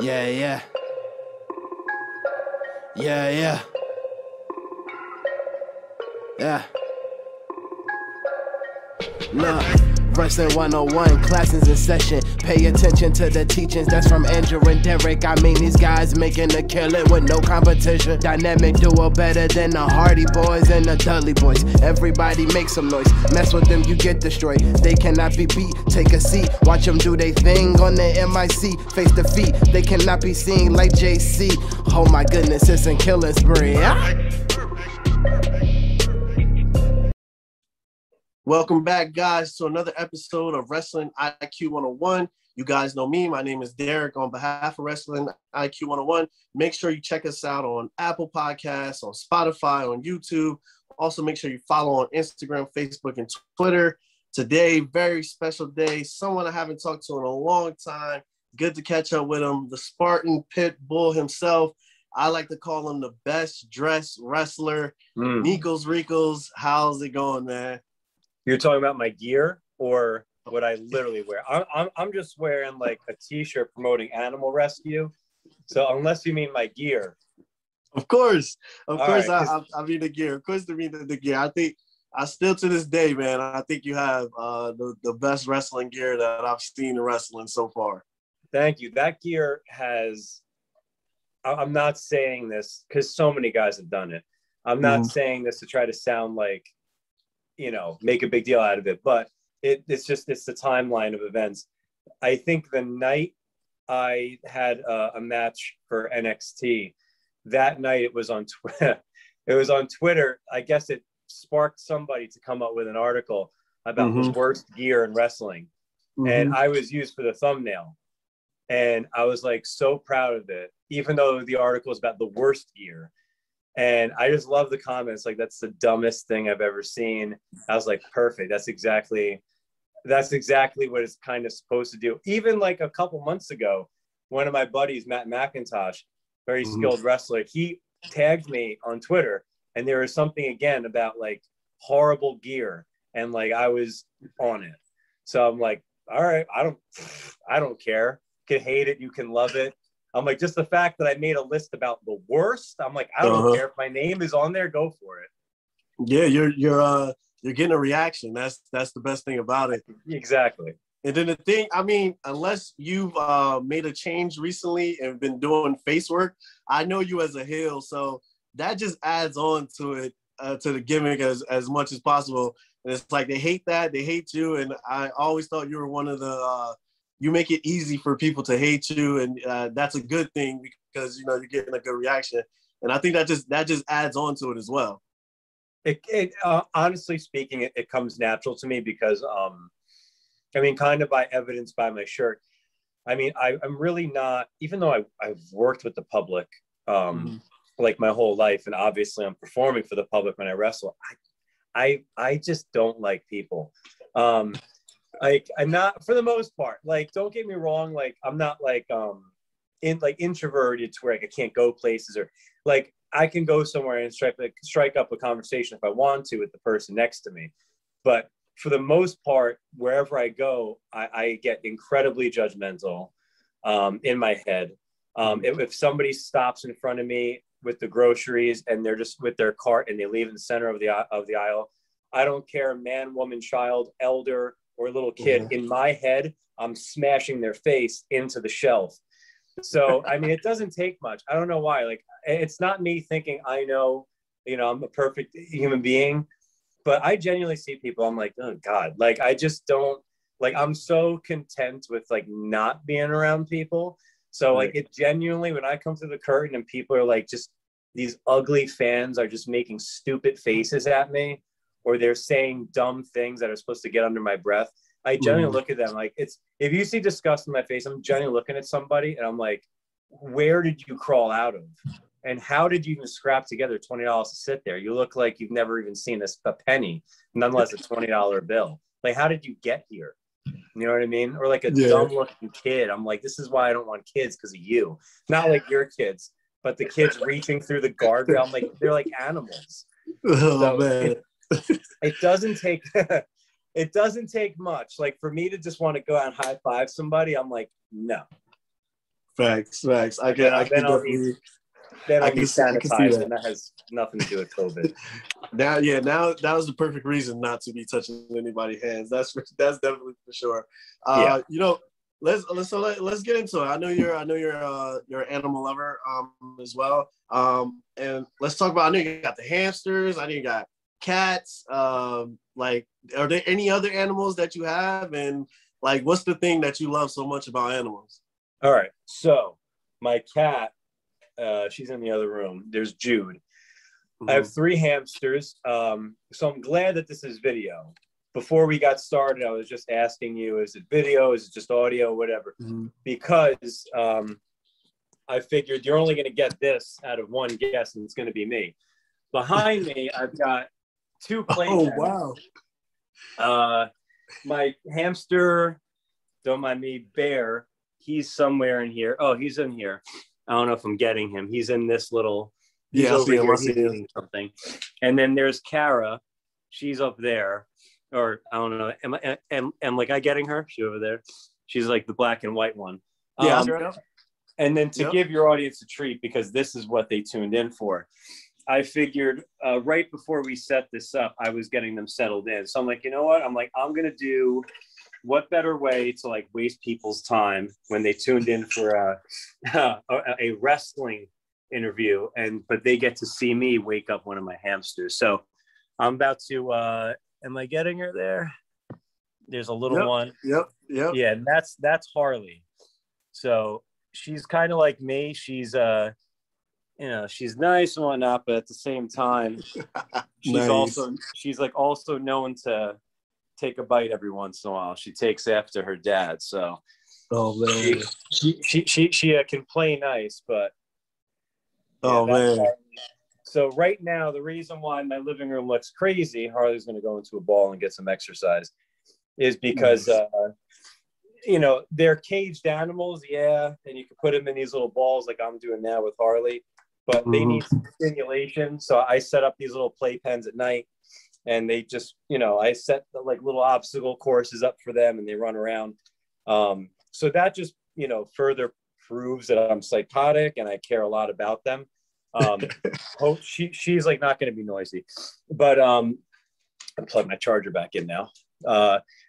Yeah, yeah. Yeah, yeah. Yeah. Look, Wrestling 101, classes in session. Pay attention to the teachings, that's from Andrew and Derrick. I mean, these guys making a killing with no competition. Dynamic duo better than the Hardy Boys and the Dudley Boys. Everybody make some noise, mess with them, you get destroyed. They cannot be beat, take a seat. Watch them do their thing on the MIC. Face defeat, they cannot be seen like JC. Oh my goodness, it's a killing spree. Welcome back, guys, to another episode of Wrestling IQ 101. You guys know me. My name is Derrick. On behalf of Wrestling IQ 101, make sure you check us out on Apple Podcasts, on Spotify, on YouTube. Also, make sure you follow on Instagram, Facebook, and Twitter. Today, very special day. Someone I haven't talked to in a long time. Good to catch up with him. The Spartan Pitbull himself. I like to call him the best dressed wrestler. Nikos Rikos. How's it going, man? You're talking about my gear or what I literally wear? I'm just wearing like a t-shirt promoting animal rescue. So unless you mean my gear. Of course. Right, I mean the gear. Of course, I mean the gear. I think I still to this day, man, I think you have the best wrestling gear that I've seen in wrestling so far. Thank you. That gear has, I'm not saying this because so many guys have done it. I'm not saying this to try to sound like, you know, make a big deal out of it, but it's the timeline of events. I think the night I had a match for NXT, that night it was on Twitter. It was on Twitter. I guess it sparked somebody to come up with an article about the worst gear in wrestling, and I was used for the thumbnail, and I was like so proud of it, even though the article was about the worst gear. And I just love the comments. Like, that's the dumbest thing I've ever seen. I was like, perfect. That's exactly what it's kind of supposed to do. Even like a couple months ago, one of my buddies, Matt McIntosh, very skilled wrestler, he tagged me on Twitter, and there was something again about like horrible gear, and like I was on it. So I'm like, all right, I don't care. You can hate it, you can love it. I'm like, just the fact that I made a list about the worst, I'm like, I don't care if my name is on there, go for it. Yeah, you're getting a reaction. That's the best thing about it. Exactly. And then the thing, I mean, unless you've made a change recently and been doing face work, I know you as a heel, so that just adds on to it, to the gimmick as much as possible. And it's like they hate that, they hate you, and I always thought you were one of the you make it easy for people to hate you, and that's a good thing because, you know, you're getting a good reaction. And I think that just adds on to it as well. It honestly speaking, it comes natural to me because, I mean, kind of by evidence by my shirt. I mean, I'm really not, even though I've worked with the public like my whole life, and obviously I'm performing for the public when I wrestle, I just don't like people. Like, I'm not, for the most part, like, don't get me wrong, like, I'm not like introverted to where like I can't go places, or like I can go somewhere and strike up a conversation if I want to with the person next to me. But for the most part, wherever I go, I get incredibly judgmental in my head. If somebody stops in front of me with the groceries and they're just with their cart and they leave in the center of the aisle, I don't care, man, woman, child, elder, or a little kid, in my head, I'm smashing their face into the shelf. So, I mean, it doesn't take much. I don't know why. Like, it's not me thinking I know, you know, I'm a perfect human being, but I genuinely see people, I'm like, oh God, like, I just don't, like, I'm so content with like not being around people. So like, it genuinely, when I come through the curtain and people are like, just these ugly fans are just making stupid faces at me, or they're saying dumb things that are supposed to get under my breath, I genuinely look at them like, it's, if you see disgust in my face, I'm genuinely looking at somebody and I'm like, where did you crawl out of? And how did you even scrap together $20 to sit there? You look like you've never even seen a penny, nonetheless a $20 bill. Like, how did you get here? You know what I mean? Or like a dumb looking kid. I'm like, this is why I don't want kids, because of you. Not like your kids, but the kids reaching through the guardrail. I'm like, they're like animals. Oh, man. It doesn't take it doesn't take much. Like, for me to just want to go out and high five somebody, I'm like, no. Facts. I can Then I'll definitely. need sanitizer, that. and that has nothing to do with COVID. Now that was the perfect reason not to be touching anybody's hands. That's definitely for sure. You know, let's get into it. I know you're an animal lover as well. And let's talk about. I know you got the hamsters. I know you got cats. Like, are there any other animals that you have? And like, what's the thing that you love so much about animals? All right, so my cat, she's in the other room. There's Jude. I have 3 hamsters. So I'm glad that this is video. Before we got started, I was just asking you, is it video? Is it just audio? Whatever. Because I figured you're only going to get this out of one guest, and it's going to be me. Behind me, I've got 2 playpens. Oh, wow. My hamster, don't mind me, Bear, he's somewhere in here. Oh, he's in here. I don't know if I'm getting him. He's in this little... He's over here. He's eating something. And then there's Kara. She's up there. Or I don't know. Am like I getting her? She over there. She's like the black and white one. Yeah. And then to give your audience a treat, because this is what they tuned in for, I figured right before we set this up, I was getting them settled in. So I'm like, you know what? I'm going to do what better way to like waste people's time when they tuned in for a wrestling interview, but they get to see me wake up one of my hamsters. So I'm about to am I getting her there? There's a little one. Yep. Yeah, and that's Harley. So she's kind of like me. She's she's nice and whatnot, but at the same time she's also known to take a bite every once in a while. She takes after her dad. So man. She can play nice, but man. So right now, the reason why my living room looks crazy, Harley's going to go into a ball and get some exercise, is because, they're caged animals, and you can put them in these little balls like I'm doing now with Harley, but they need some stimulation. So I set up these little play pens at night, and they just, I set the like little obstacle courses up for them, and they run around. So that just, further proves that I'm psychotic and I care a lot about them. She's like not going to be noisy, but I'm plugging my charger back in now.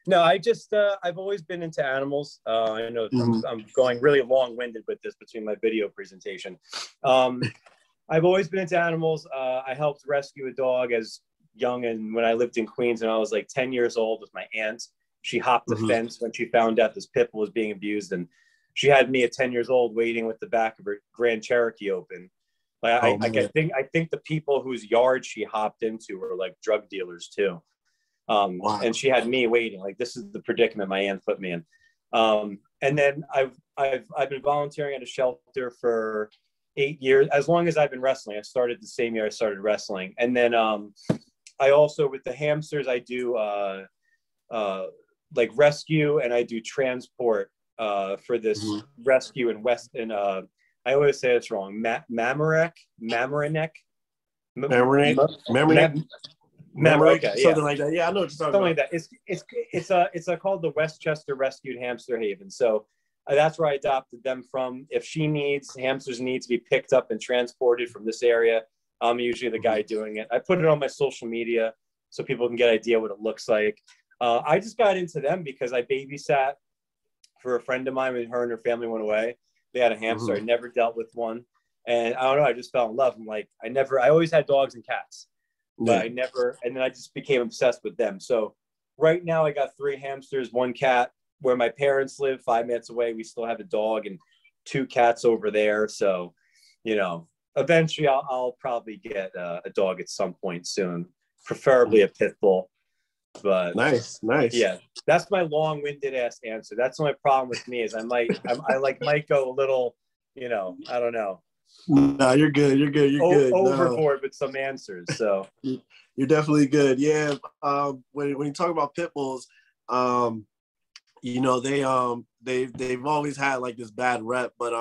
No, I've always been into animals. I know I'm going really long-winded with this between my video presentation. I've always been into animals. I helped rescue a dog as young, and when I lived in Queens, and I was like 10 years old with my aunt. She hopped the fence when she found out this pit bull was being abused, and she had me at 10 years old waiting with the back of her Grand Cherokee open. Like I think the people whose yard she hopped into were like drug dealers too. And she had me waiting. Like, this is the predicament my aunt put me in. And then I've been volunteering at a shelter for 8 years, as long as I've been wrestling. I started the same year I started wrestling. And then I also, with the hamsters, I do like rescue, and I do transport for this rescue in I always say it's wrong. Mamaroneck, okay, something like that. Yeah, I know what you're talking something about. Like that. It's called the Westchester Rescued Hamster Haven. So that's where I adopted them from. If hamsters need to be picked up and transported from this area, I'm usually the guy doing it. I put it on my social media so people can get an idea what it looks like. I just got into them because I babysat for a friend of mine when her and her family went away. They had a hamster. I never dealt with one. And I don't know, I just fell in love. I'm like, I always had dogs and cats, but and then I just became obsessed with them. So right now I got 3 hamsters, 1 cat. Where my parents live 5 minutes away, we still have a dog and 2 cats over there. So, eventually I'll probably get a dog at some point soon, preferably a pit bull. But nice. Yeah, that's my long-winded ass answer. That's my problem with me is I might go a little, I don't know. No, you're good. You're good. Overboard with some answers. So you're definitely good. Yeah. When you talk about pit bulls, they've always had like this bad rep, but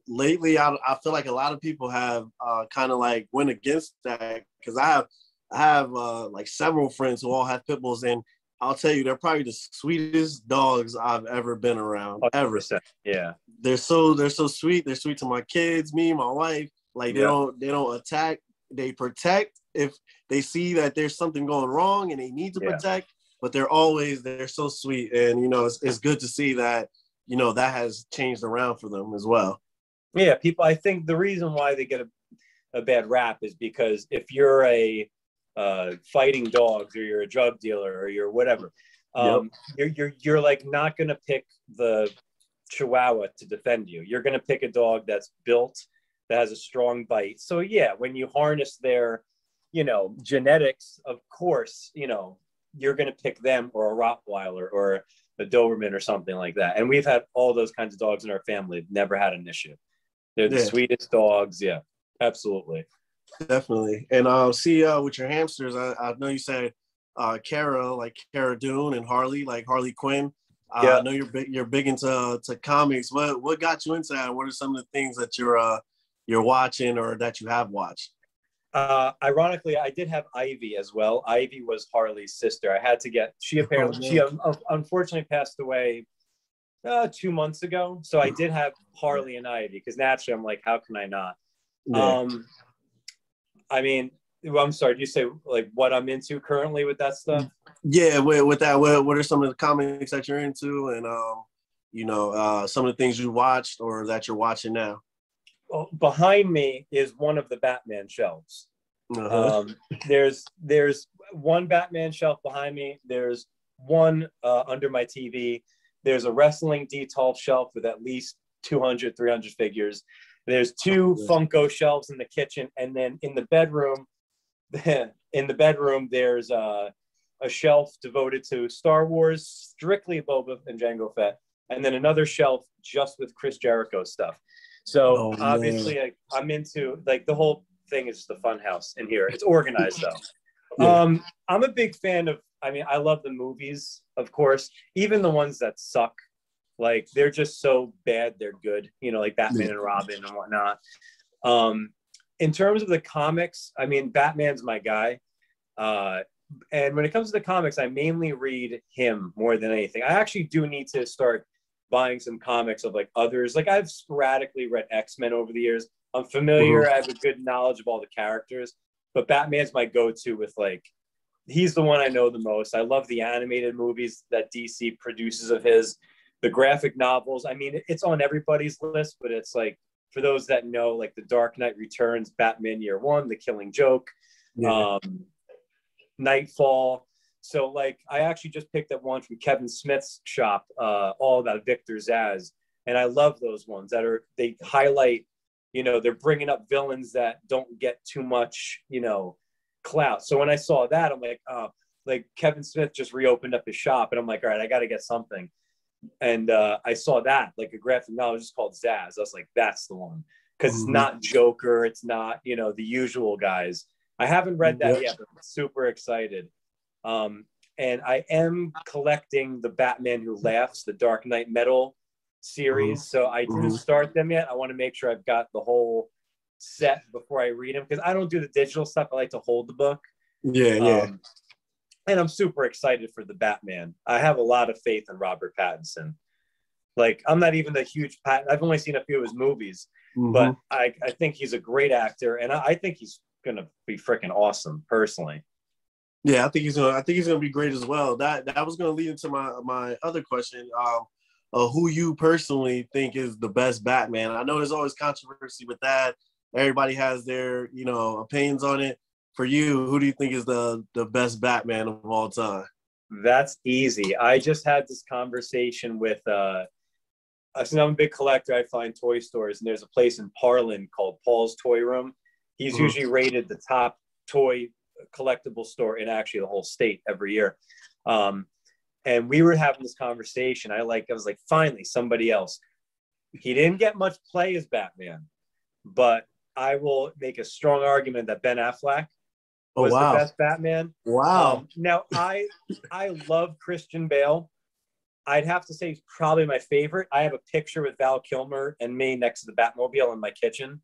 lately I feel like a lot of people have kind of like went against that, because I have like several friends who all have pit bulls, and I'll tell you, they're probably the sweetest dogs I've ever been around. 100%. Ever. Yeah. They're so sweet. They're sweet to my kids, me, my wife. Like they don't attack. They protect if they see that there's something going wrong and they need to protect. But they're so sweet, and it's good to see that that has changed around for them as well. Yeah, people. I think the reason why they get a bad rap is because if you're a fighting dogs, or you're a drug dealer, or you're whatever, you're like not gonna pick the Chihuahua to defend you. You're gonna pick a dog that's built, that has a strong bite. So yeah, when you harness their genetics, of course, you're gonna pick them, or a Rottweiler, or a Doberman, or something like that. And we've had all those kinds of dogs in our family. Never had an issue. They're the sweetest dogs. Yeah, absolutely. Definitely. And see, with your hamsters, I know you said Kara, like Cara Dune, and Harley, like Harley Quinn. I know you're big into comics. What got you into that? What are some of the things that you're watching, or that you have watched? Ironically, I did have Ivy as well. Ivy was Harley's sister. I had to get. She unfortunately passed away 2 months ago. So I did have Harley and Ivy, because naturally I'm like, how can I not? Yeah. I mean, I'm sorry, did you say like what I'm into currently with that stuff? Yeah, with that, what are some of the comics that you're into, and some of the things you watched or that you're watching now? Well, behind me is one of the Batman shelves. There's one Batman shelf behind me. There's one under my TV. There's a wrestling detail shelf with at least 200, 300 figures. There's two Funko shelves in the kitchen, and then in the bedroom, there's a shelf devoted to Star Wars, strictly Boba and Jango Fett, and then another shelf just with Chris Jericho stuff. So obviously, I'm into, like, the whole thing is just a fun house in here. It's organized though. I'm a big fan of. I mean, I love the movies, of course, even the ones that suck. Like, they're just so bad, they're good, like Batman and Robin and whatnot. In terms of the comics, I mean, Batman's my guy. And when it comes to the comics, I mainly read him more than anything. I actually do need to start buying some comics of like others. Like, I've sporadically read X-Men over the years. I'm familiar. I have a good knowledge of all the characters, but Batman's my go-to with, like, he's the one I know the most. I love the animated movies that DC produces of his. The graphic novels, I mean, it's on everybody's list, but it's like, for those that know, like The Dark Knight Returns, Batman Year One, The Killing Joke, Nightfall. So, like, I actually just picked up one from Kevin Smith's shop, all about Victor Zsasz. And I love those ones they highlight, they're bringing up villains that don't get too much, clout. So when I saw that, I'm like, oh, like, Kevin Smith just reopened up his shop, and I'm like, all right, I got to get something. And I saw that, like, a graphic novel just called Zsasz. I was like, that's the one, because it's not Joker, it's not the usual guys. I haven't read that yet, but I'm super excited. And I am collecting the Batman Who Laughs, the Dark Knight Metal series. So I didn't start them yet. I want to make sure I've got the whole set before I read them, because I don't do the digital stuff. I like to hold the book. And I'm super excited for the Batman. I have a lot of faith in Robert Pattinson. Like, I'm not even a huge I've only seen a few of his movies, but I think he's a great actor, and I think he's gonna be freaking awesome, personally. Yeah, I think he's gonna be great as well. That was gonna lead into my other question. Who you personally think is the best Batman? I know there's always controversy with that. Everybody has their opinions on it. For you, who do you think is the best Batman of all time? That's easy. I just had this conversation with since I'm a big collector, I find toy stores, and there's a place in Parlin called Paul's Toy Room. He's usually rated the top toy collectible store in actually the whole state every year. And we were having this conversation. I was like, finally, somebody else. He didn't get much play as Batman, but I will make a strong argument that Ben Affleck was the best Batman. Wow. Now, I love Christian Bale. I'd have to say he's probably my favorite. I have a picture with Val Kilmer and me next to the Batmobile in my kitchen.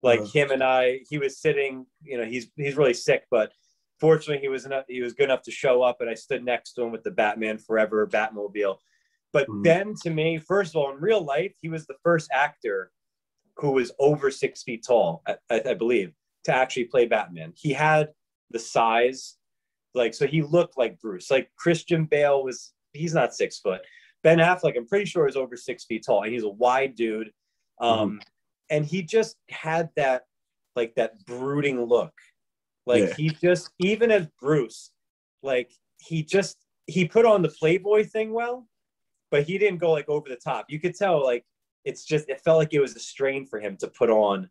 Like, him and I, he was sitting, he's really sick, but Fortunately, he was good enough to show up, and I stood next to him with the Batman Forever Batmobile. But Ben, to me, first of all, in real life, he was the first actor who was over 6 feet tall, I believe, to actually play Batman. He had the size, like, so he looked like Bruce. Like Christian Bale he's not 6 foot. Ben Affleck, I'm pretty sure, is over 6 feet tall, and he's a wide dude. And he just had that, like, that brooding look. Like, he just, even as Bruce, like, he put on the Playboy thing well, but he didn't go, like, over the top. You could tell, like, it felt like it was a strain for him to put on,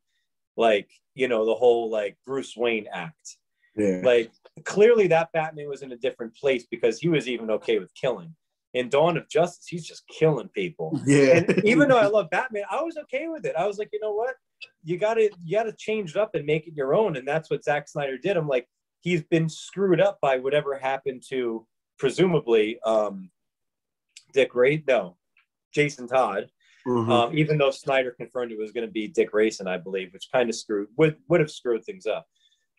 like, you know, the whole, like, Bruce Wayne act. Yeah. Like, clearly that Batman was in a different place because he was even okay with killing. In Dawn of Justice, he's just killing people. Yeah. And even though I love Batman, I was okay with it. I was like, you know what? You gotta change it up and make it your own. And that's what Zack Snyder did. I'm like, he's been screwed up by whatever happened to, presumably, Jason Todd. Even though Snyder confirmed it was going to be Dick Grayson, I believe, which kind of would have screwed things up.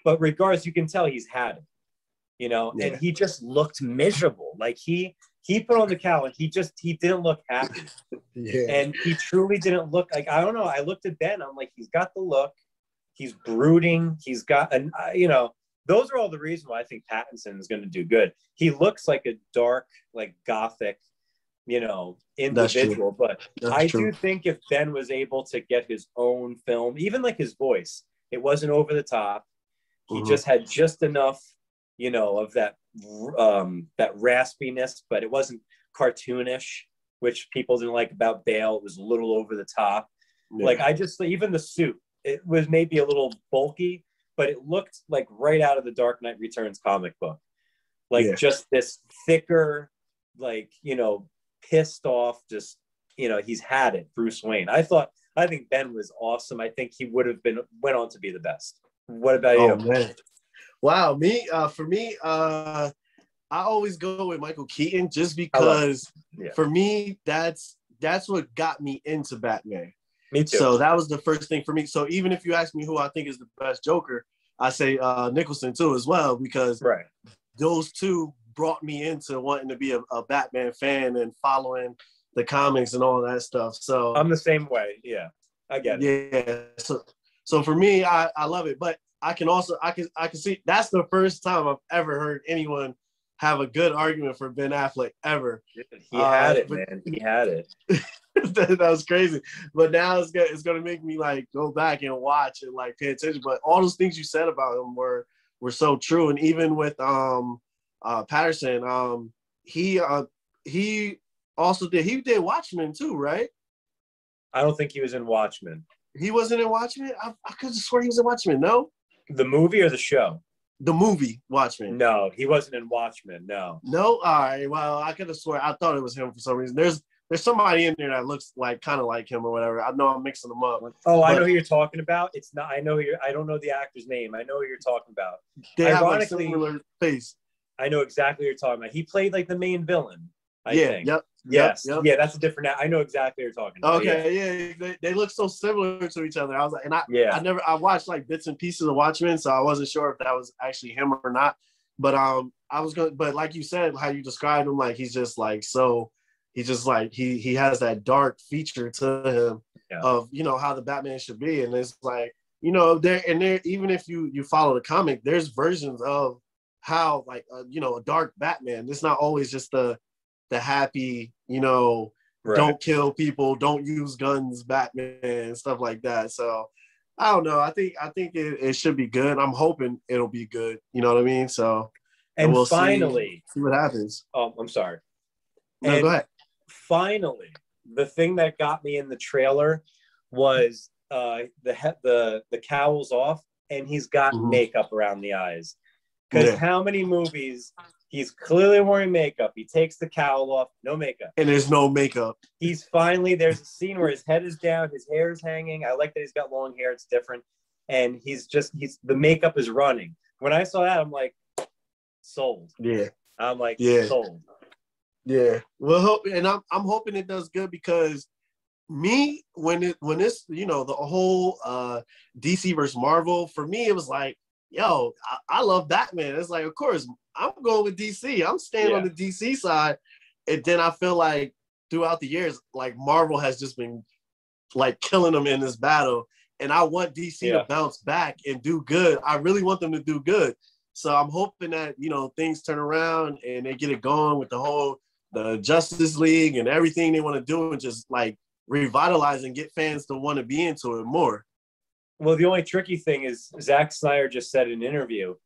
But regardless, you can tell he's had it, you know, and he just looked miserable. Like he put on the cowl and he didn't look happy. And he truly didn't look like, I don't know. I looked at Ben, I'm like, he's got the look, he's brooding, he's got, and you know, those are all the reasons why I think Pattinson is going to do good. He looks like a dark, like gothic, you know, individual. But I do think if Ben was able to get his own film, even like his voice, it wasn't over the top. He just had just enough, you know, of that raspiness, but it wasn't cartoonish, which people didn't like about Bale. It was a little over the top. Like even the suit, it was maybe a little bulky, but it looked like right out of the Dark Knight Returns comic book. Like just this thicker, like, you know, pissed off, just, you know, he's had it, Bruce Wayne. I think Ben was awesome. I think he went on to be the best. What about you? Man. Wow, for me, I always go with Michael Keaton just because for me, that's what got me into Batman. Me too. So that was the first thing for me. So even if you ask me who I think is the best Joker, I say Nicholson too as well, because those two brought me into wanting to be a Batman fan and following the comics and all that stuff. So I'm the same way. Yeah, I get it. Yeah. So for me, I love it, but I can see that's the first time I've ever heard anyone have a good argument for Ben Affleck ever. He had it, man. He had it. that was crazy. But now it's gonna make me like go back and watch and like pay attention. But all those things you said about him were so true. And even with Patterson, he did Watchmen too, right? I don't think he was in Watchmen. He wasn't in Watchmen? I could have sworn he was in Watchmen, no? The movie or the show? The movie, Watchmen. No, he wasn't in Watchmen, no. No? All right, well, I could have sworn. I thought it was him for some reason. There's somebody in there that looks like kind of like him or whatever. I know I'm mixing them up. Oh, I know who you're talking about. It's not. I don't know the actor's name. I know who you're talking about. They have like similar face. I know exactly what you're talking about. He played like the main villain. I think. Yep. Yes. Yep. Yeah, that's a different. I know exactly what you're talking about. Okay. Yeah. They look so similar to each other. I was like, and I watched like bits and pieces of Watchmen, so I wasn't sure if that was actually him or not. But but like you said, how you described him, like he's just like so. He's just like he has that dark feature to him of, you know, how the Batman should be, and it's like, you know, there even if you follow the comic, there's versions of how like you know, a dark Batman. It's not always just the happy, you know, don't kill people, don't use guns Batman and stuff like that. So I don't know. I think it should be good. I'm hoping it'll be good. You know what I mean? So and we'll finally see what happens. Oh, I'm sorry. No, go ahead. Finally, the thing that got me in the trailer was the cowl's off and he's got makeup around the eyes. Because how many movies he's clearly wearing makeup, he takes the cowl off, no makeup. And there's no makeup. There's a scene where his head is down, his hair is hanging. I like that he's got long hair, it's different. And the makeup is running. When I saw that, I'm like, sold. Yeah. I'm like, sold. Yeah. Well, and I'm hoping it does good because when this, you know, the whole DC versus Marvel, for me, it was like, yo, I love Batman. It's like, of course, I'm going with DC. I'm staying on the DC side. And then I feel like throughout the years, like Marvel has just been like killing them in this battle. And I want DC to bounce back and do good. I really want them to do good. So I'm hoping that, you know, things turn around and they get it going with the Justice League and everything they want to do, and just like revitalize and get fans to want to be into it more. Well, the only tricky thing is Zack Snyder just said in an interview,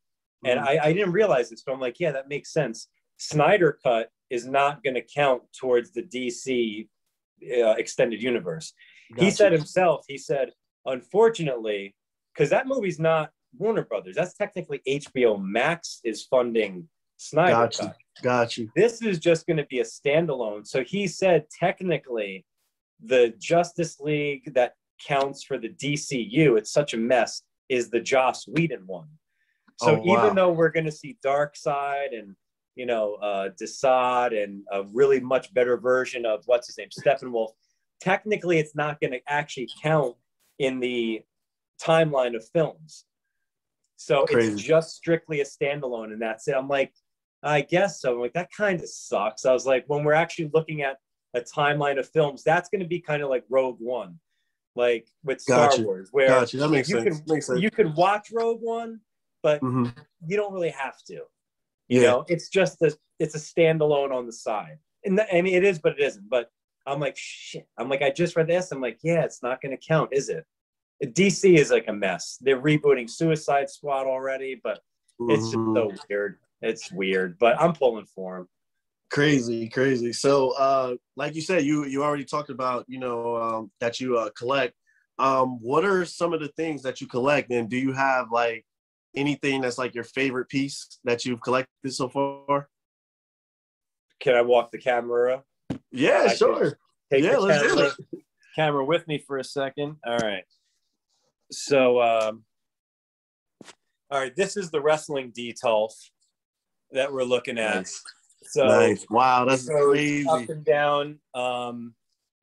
and I didn't realize this, but I'm like, yeah, that makes sense. Snyder Cut is not going to count towards the DC extended universe. Gotcha. He said himself, unfortunately, because that movie's not Warner Brothers, that's technically HBO Max is funding Snyder Cut. Got you. This is just going to be a standalone. So he said technically the Justice League that counts for the DCU, it's such a mess, is the Joss Whedon one. So even though we're going to see Darkseid and, you know, Desaad and a really much better version of what's his name, Steppenwolf, technically it's not going to actually count in the timeline of films. So it's just strictly a standalone, and that's it. I'm like, I guess so. I'm like, that kind of sucks. I was like, when we're actually looking at a timeline of films, that's going to be kind of like Rogue One, like with Star Wars, where that makes sense. You could watch Rogue One, but you don't really have to. You know, it's just it's a standalone on the side. And I mean, it is, but it isn't. But I'm like, shit. I'm like, I just read this. I'm like, yeah, it's not going to count, is it? DC is like a mess. They're rebooting Suicide Squad already, but it's just so weird. It's weird, but I'm pulling for him. Crazy. So, like you said, you already talked about, you know, that you collect. What are some of the things that you collect, and do you have like anything that's like your favorite piece that you've collected so far? Can I walk the camera? Yeah, sure. Take the camera with me for a second. All right. So, all right, this is the wrestling detail that we're looking at. Nice. So, nice. Wow, that's crazy. Up and down.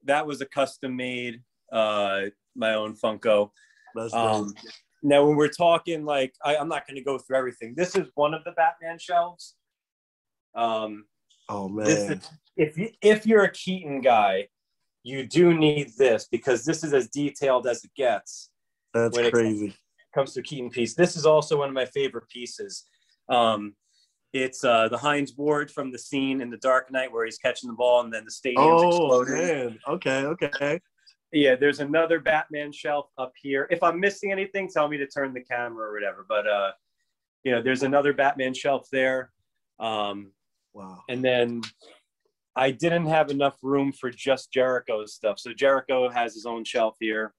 That was a custom made, my own Funko. That's now, when we're talking, like, I'm not going to go through everything. This is one of the Batman shelves. Oh man! If you're a Keaton guy, you do need this, because this is as detailed as it gets. That's crazy. It comes to a Keaton piece. This is also one of my favorite pieces. It's the Heinz Ward from the scene in The Dark Knight where he's catching the ball and then the stadium's exploding. Man. Okay. Yeah, there's another Batman shelf up here. If I'm missing anything, tell me to turn the camera or whatever. But you know, there's another Batman shelf there. Wow. And then I didn't have enough room for just Jericho's stuff. So Jericho has his own shelf here.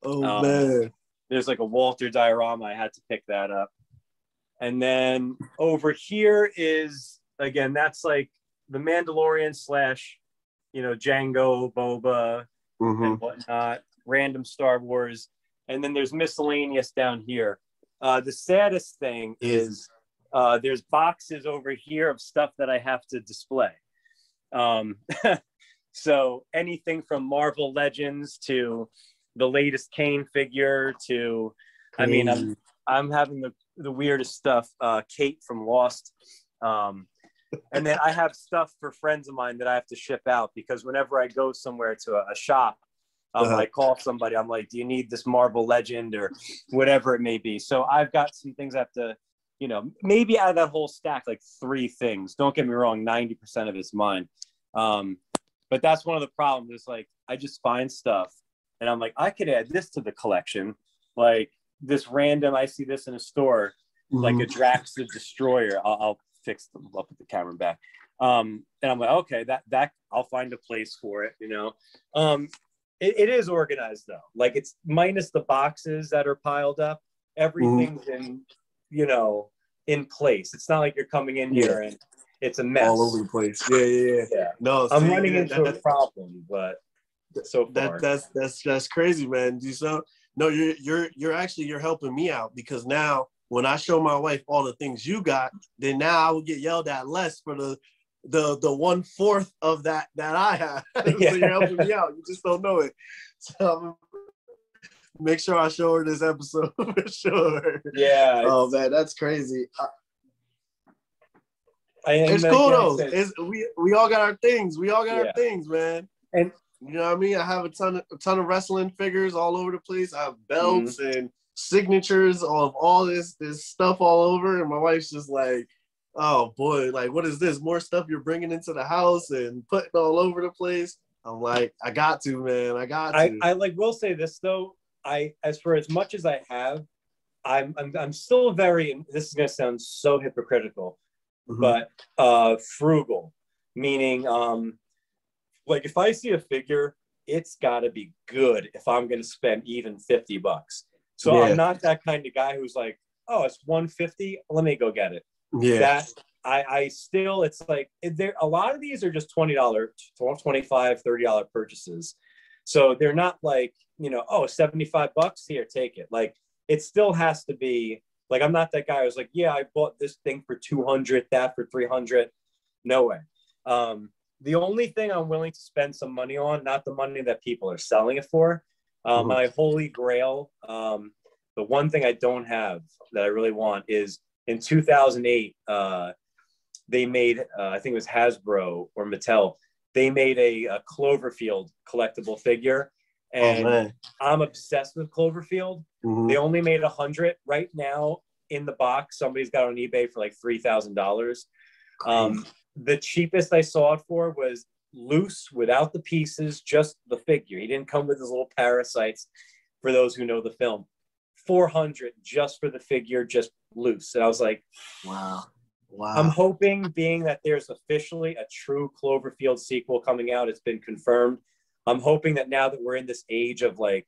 Oh man. There's like a Walter diorama. I had to pick that up. And then over here is, again, that's like the Mandalorian / you know, Django, Boba, and whatnot, random Star Wars. And then there's miscellaneous down here. The saddest thing is there's boxes over here of stuff that I have to display. So anything from Marvel Legends to the latest Kane figure to, I mean, I'm having the weirdest stuff. Kate from Lost. And then I have stuff for friends of mine that I have to ship out, because whenever I go somewhere to a shop, I call somebody, I'm like, do you need this Marvel Legend or whatever it may be? So I've got some things I have to, you know, maybe out of that whole stack, like 3 things. Don't get me wrong, 90% of it's mine. But that's one of the problems is, like, I just find stuff and I'm like, I could add this to the collection. Like this random, I see this in a store, like a Drax the Destroyer. I'll fix them. I'll put the camera back. And I'm like, okay, that I'll find a place for it, you know. It is organized though. Like, it's minus the boxes that are piled up. Everything's in, you know, in place. It's not like you're coming in here and it's a mess all over the place. Yeah. No, I'm running into a problem, but so far that's crazy, man. You're helping me out, because now when I show my wife all the things you got, then now I will get yelled at less for the 1/4 of that I have. So you're helping me out. You just don't know it. So Make sure I show her this episode for sure. Yeah. Oh man, that's crazy. It's cool though. We all got our things. We all got our things, man. And you know what I mean? I have a ton of wrestling figures all over the place. I have belts and signatures of all this stuff all over, and my wife's just like, oh boy, like what is this? More stuff you're bringing into the house and putting all over the place. I'm like, I got to, man. I got to. I like will say this though. As for as much as I have, I'm still very, this is gonna sound so hypocritical, but frugal. Meaning like if I see a figure, it's gotta be good if I'm gonna spend even $50. So I'm not that kind of guy who's like, oh, it's $150, let me go get it. Yeah. That I still, it's like there a lot of these are just $20, $25, $30 purchases. So they're not like, you know, oh, $75 here, take it. Like it still has to be like, I'm not that guy who's like, yeah, I bought this thing for 200, that for 300. No way. The only thing I'm willing to spend some money on, not the money that people are selling it for, my holy grail, the one thing I don't have that I really want is in 2008, they made, I think it was Hasbro or Mattel, they made a Cloverfield collectible figure. And I'm obsessed with Cloverfield. They only made 100 right now in the box. Somebody's got on eBay for like $3,000. The cheapest I saw it for was loose without the pieces, just the figure. He didn't come with his little parasites, for those who know the film. 400 just for the figure, just loose. And I was like, wow. I'm hoping, being that there's officially a true Cloverfield sequel coming out, it's been confirmed. I'm hoping that now that we're in this age of like,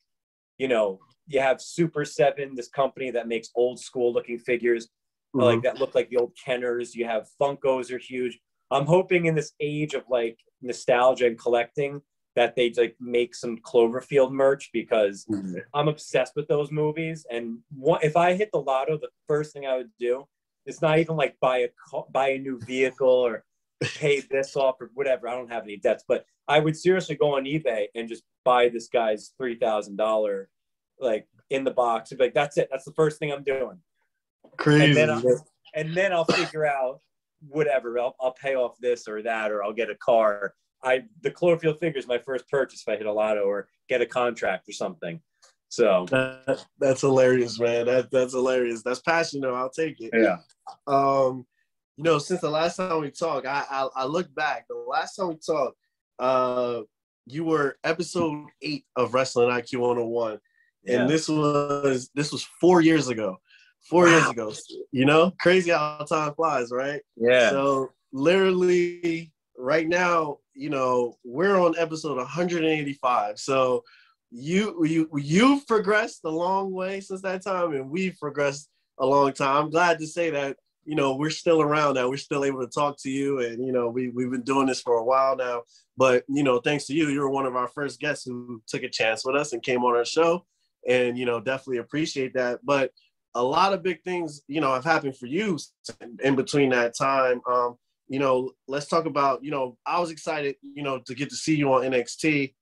you know, you have Super 7, this company that makes old school looking figures, like that look like the old Kenners. You have Funkos are huge. I'm hoping in this age of like nostalgia and collecting that they like make some Cloverfield merch, because I'm obsessed with those movies. And if I hit the lotto, the first thing I would do, it's not even like buy a new vehicle or pay this off or whatever. I don't have any debts, but I would seriously go on eBay and just buy this guy's $3,000 like in the box. Like that's it. That's the first thing I'm doing. Crazy. And then I'll figure out whatever. I'll pay off this or that, or I'll get a car. The Cloverfield figure is my first purchase if I hit a lotto or get a contract or something. So that's hilarious, man. That's hilarious. That's passion, though. I'll take it. Yeah. You know, since the last time we talked, I look back. The last time we talked, you were episode 8 of Wrestling IQ 101, and this was 4 years ago. 4 years ago. You know, crazy how time flies, right? Yeah. So literally, right now, you know, we're on episode 185. So you've progressed a long way since that time, and we've progressed a long time. I'm glad to say that, you know, we're still around, that we're still able to talk to you, and, you know, we've been doing this for a while now. But, you know, thanks to you, you were one of our first guests who took a chance with us and came on our show, and, you know, definitely appreciate that. But a lot of big things, you know, have happened for you in between that time. You know, let's talk about, you know, I was excited, you know, to get to see you on NXT.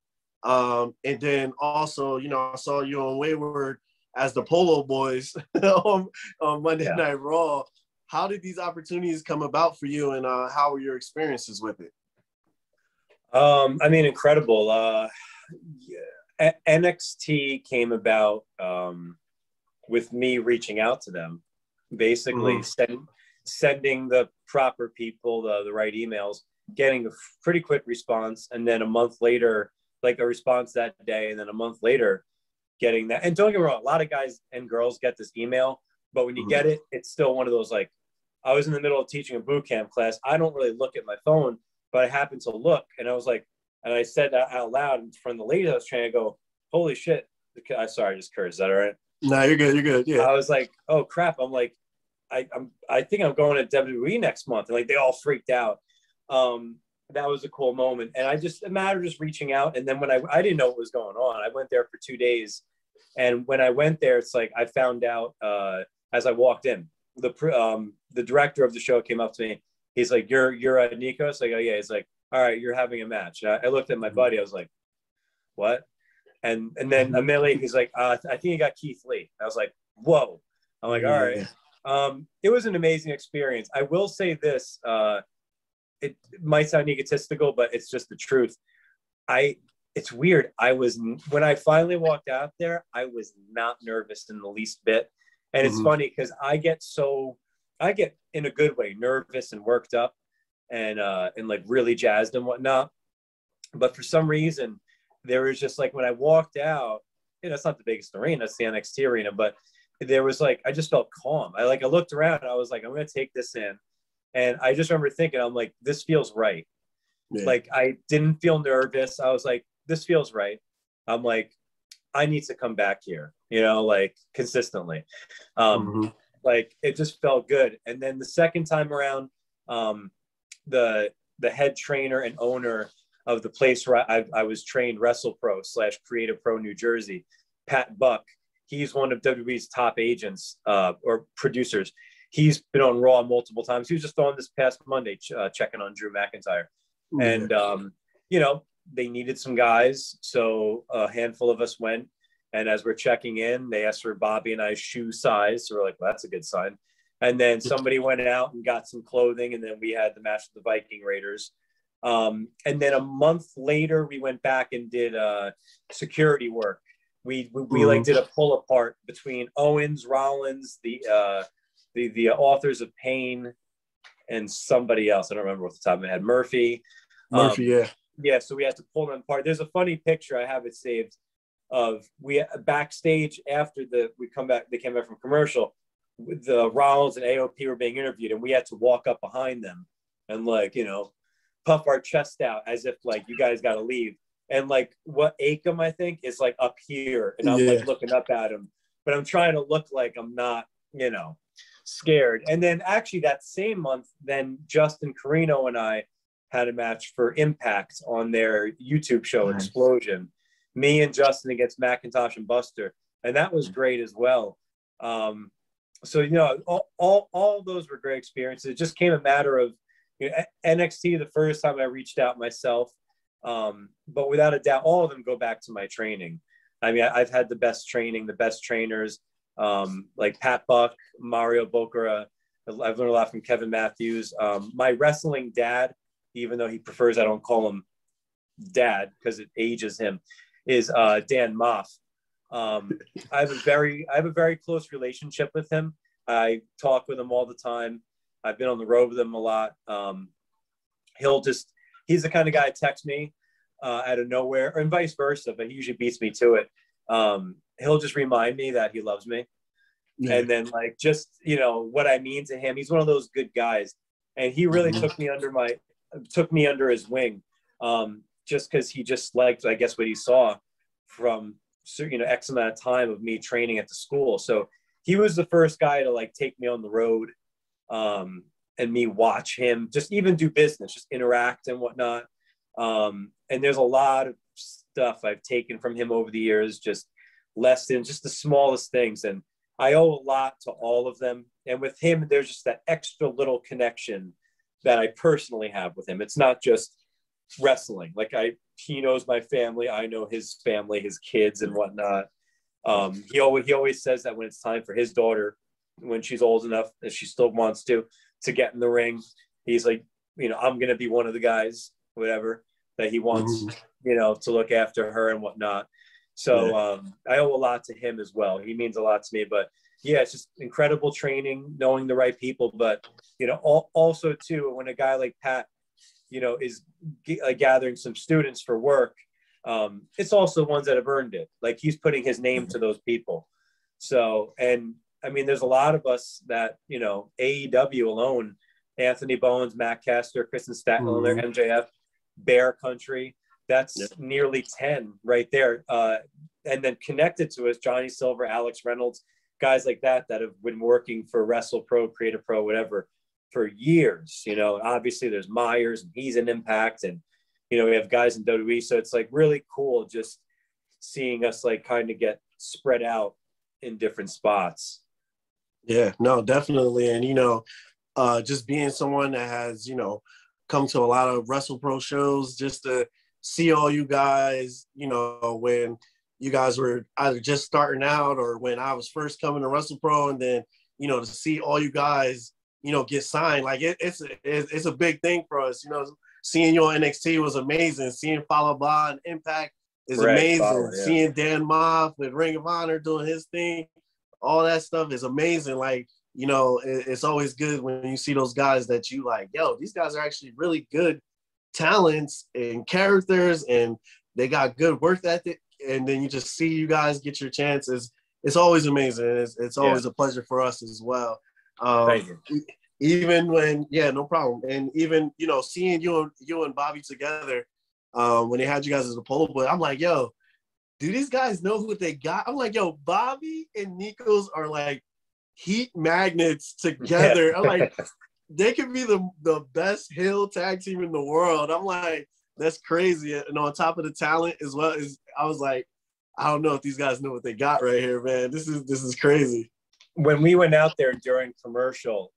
And then also, you know, I saw you on Wayward as the Polo Boys on Monday Night Raw. How did these opportunities come about for you, and how were your experiences with it? I mean, incredible. NXT came about with me reaching out to them, basically sending the proper people the right emails, getting a pretty quick response, and then a month later, like a response that day, and then a month later getting that. And don't get me wrong, a lot of guys and girls get this email, but when you get it, it's still one of those, like, I was in the middle of teaching a boot camp class. I don't really look at my phone, but I happened to look, and I was like, and I said that out loud in front of the lady I was trying to go, holy shit. Sorry, I just cursed. Is that all right? No, you're good. You're good. Yeah. I was like, oh crap. I'm like, I think I'm going to WWE next month. And like, they all freaked out. That was a cool moment. And a matter of just reaching out. And then when I didn't know what was going on, I went there for 2 days. And when I went there, it's like, I found out as I walked in, the director of the show came up to me. He's like, you're Nikos? Like, oh yeah. He's like, all right, you're having a match. And I looked at my buddy. I was like, what? And then a minute later, he's like, I think he got Keith Lee. I was like, whoa. I'm like, all right. It was an amazing experience. I will say this, it might sound egotistical, but it's just the truth. It's weird. When I finally walked out there, I was not nervous in the least bit. And it's funny because I get in a good way, nervous and worked up and like really jazzed and whatnot. But for some reason, there was just like, when I walked out, it's not the biggest arena, it's the NXT arena, but there was like, I just felt calm. I looked around and I was like, I'm going to take this in. And I just remember thinking, I'm like, this feels right. Yeah. Like, I didn't feel nervous. I was like, this feels right. I'm like, I need to come back here, like consistently. Like, it just felt good. And then the second time around, the head trainer and owner of the place where I was trained, Wrestlepro / Creative Pro New Jersey, Pat Buck. He's one of WWE's top agents or producers. He's been on Raw multiple times. He was just on this past Monday checking on Drew McIntyre. And, they needed some guys. So a handful of us went. And as we're checking in, they asked for Bobby and I's shoe size. So we're like, well, that's a good sign. And then somebody went out and got some clothing. And then we had the match with the Viking Raiders. And then a month later, we went back and did security work. We like did a pull apart between Owens, Rollins, the authors of Pain, and somebody else. I don't remember off the top of my head. Murphy. Yeah. So we had to pull them apart. There's a funny picture. I have it saved of we backstage after they came back from commercial. The Rollins and AOP were being interviewed, and we had to walk up behind them and puff our chest out as if like, you guys got to leave. And like what Akam, I think, is like up here, and I'm like looking up at him, but I'm trying to look like I'm not, scared. And then actually that same month, then Justin Carino and I had a match for Impact on their YouTube show, Explosion. Me and Justin against McIntosh and Buster, and that was great as well. So all those were great experiences. It just came a matter of NXT, the first time I reached out myself. But without a doubt, all of them go back to my training. I mean, I've had the best training, the best trainers, like Pat Buck, Mario Boccara. I've learned a lot from Kevin Matthews. My wrestling dad, even though he prefers I don't call him dad because it ages him, is Dan Moff. I have a very close relationship with him. I talk with him all the time. I've been on the road with him a lot. He's the kind of guy that texts me out of nowhere, and vice versa, but he usually beats me to it. He'll just remind me that he loves me. Yeah. And then like, just, what I mean to him, he's one of those good guys. And he really took me under his wing, just because he just liked, I guess, what he saw from, X amount of time of me training at the school. So he was the first guy to like take me on the road, and me watch him just even do business, just interact and whatnot. And there's a lot of stuff I've taken from him over the years, just lessons, just the smallest things. And I owe a lot to all of them. And with him, there's just that extra little connection that I personally have with him. It's not just wrestling. Like he knows my family. I know his family, his kids and whatnot. He always says that when it's time for his daughter, when she's old enough, if she still wants to get in the ring, he's like, I'm going to be one of the guys, whatever, that he wants, to look after her and whatnot. So I owe a lot to him as well. He means a lot to me, but yeah, it's just incredible training, knowing the right people. But, also too, when a guy like Pat, is gathering some students for work, it's also ones that have earned it. Like he's putting his name to those people. So, and I mean, there's a lot of us that, AEW alone, Anthony Bowens, Matt Caster, Kristen Statlander, MJF, Bear Country, that's nearly 10 right there. And then connected to us, Johnny Silver, Alex Reynolds, guys like that have been working for Wrestlepro, Creative Pro, whatever, for years. Obviously there's Myers, and he's an Impact, and, we have guys in WWE. So it's like really cool just seeing us like kind of get spread out in different spots. Yeah, no, definitely. And, just being someone that has, come to a lot of Wrestlepro shows, just to see all you guys, when you guys were either just starting out or when I was first coming to Wrestlepro, and then, you know, to see all you guys, you know, get signed, like it's a big thing for us. You know, seeing you on NXT was amazing. Seeing Follow By and Impact is amazing. Follow, yeah. Seeing Dan Moff with Ring of Honor doing his thing, all that stuff is amazing. Like, you know, it's always good when you see those guys that you like, yo, these guys are actually really good talents and characters, and they got good work ethic. And then you just see you guys get your chances. It's always amazing. It's always a pleasure for us as well. Thank you. Even when, no problem. And even, you know, seeing you and Bobby together, when they had you guys as a Polo Boy, I'm like, yo, do these guys know who they got? I'm like, yo, Bobby and Nikos are like heat magnets together. I'm like, they could be the best heel tag team in the world. I'm like, that's crazy. And on top of the talent as well, I was like, I don't know if these guys know what they got right here, man. This is crazy. When we went out there during commercial,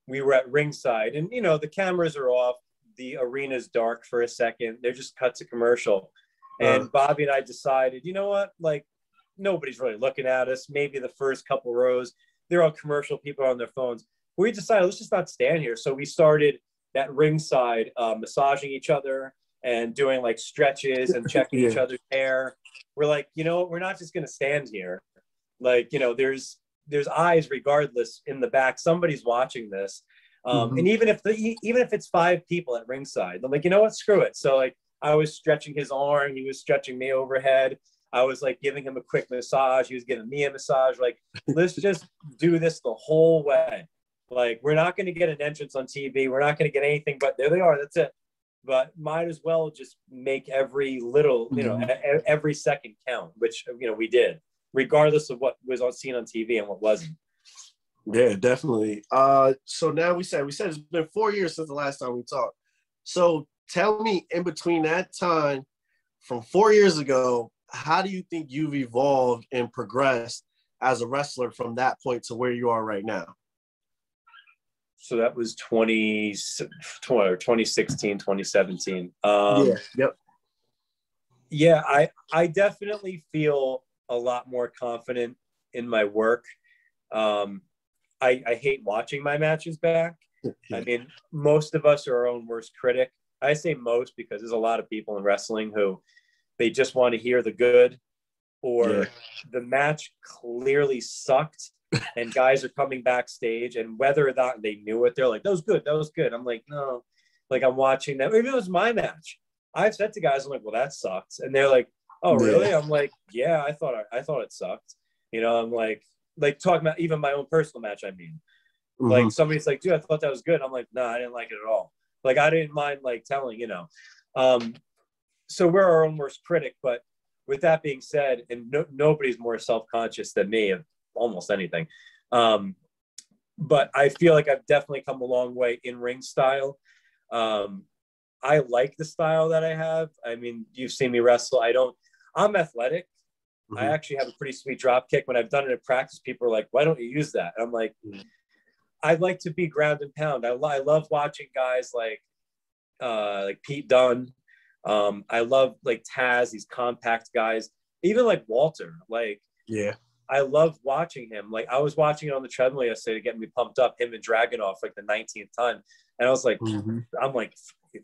we were at ringside, and, you know, the cameras are off. The arena's dark for a second. They're just cut to commercial. And Bobby and I decided, you know what, like, nobody's really looking at us. Maybe the first couple rows, they're all commercial, people on their phones. We decided, let's just not stand here. So we started at ringside, massaging each other and doing like stretches and checking each other's hair. We're like, you know, we're not just going to stand here. Like, you know, there's eyes regardless in the back. Somebody's watching this. And even if it's 5 people at ringside, I'm like, you know what, screw it. So like, I was stretching his arm. He was stretching me overhead. I was like giving him a quick massage. He was giving me a massage. Like, let's just do this the whole way. Like, we're not going to get an entrance on TV. We're not going to get anything, but there they are. That's it. But might as well just make every little, you know, every second count, which, you know, we did, regardless of what was seen on TV and what wasn't. Yeah, definitely. So now we said it's been 4 years since the last time we talked. So tell me, in between that time, from 4 years ago, how do you think you've evolved and progressed as a wrestler from that point to where you are right now? So that was 2016, 2017. Yeah, I definitely feel a lot more confident in my work. I hate watching my matches back. I mean, most of us are our own worst critic. I say most because there's a lot of people in wrestling who they just want to hear the good, or the match clearly sucked and guys are coming backstage, and whether or not they knew it, they're like, that was good. I'm like, no, like, I'm watching that. Maybe it was my match. I've said to guys, I'm like, well, that sucks. And they're like, oh, really? I'm like, yeah, I thought it sucked. You know, I'm like talking about even my own personal match. I mean, like, somebody's like, dude, I thought that was good. I'm like, no, I didn't like it at all. Like, I didn't mind like telling, you know. So we're our own worst critic. But with that being said, and nobody's more self-conscious than me of almost anything. But I feel like I've definitely come a long way in ring style. I like the style that I have. I mean, you've seen me wrestle. I'm athletic. I actually have a pretty sweet drop kick. When I've done it in practice, people are like, why don't you use that? And I'm like, I'd like to be ground and pound. I love watching guys like Pete Dunne. I love like Taz, these compact guys, even like Walter. Like, I love watching him. Like, I was watching it on the treadmill yesterday to get me pumped up, him and Dragunov, like the 19th time. And I was like, I'm like,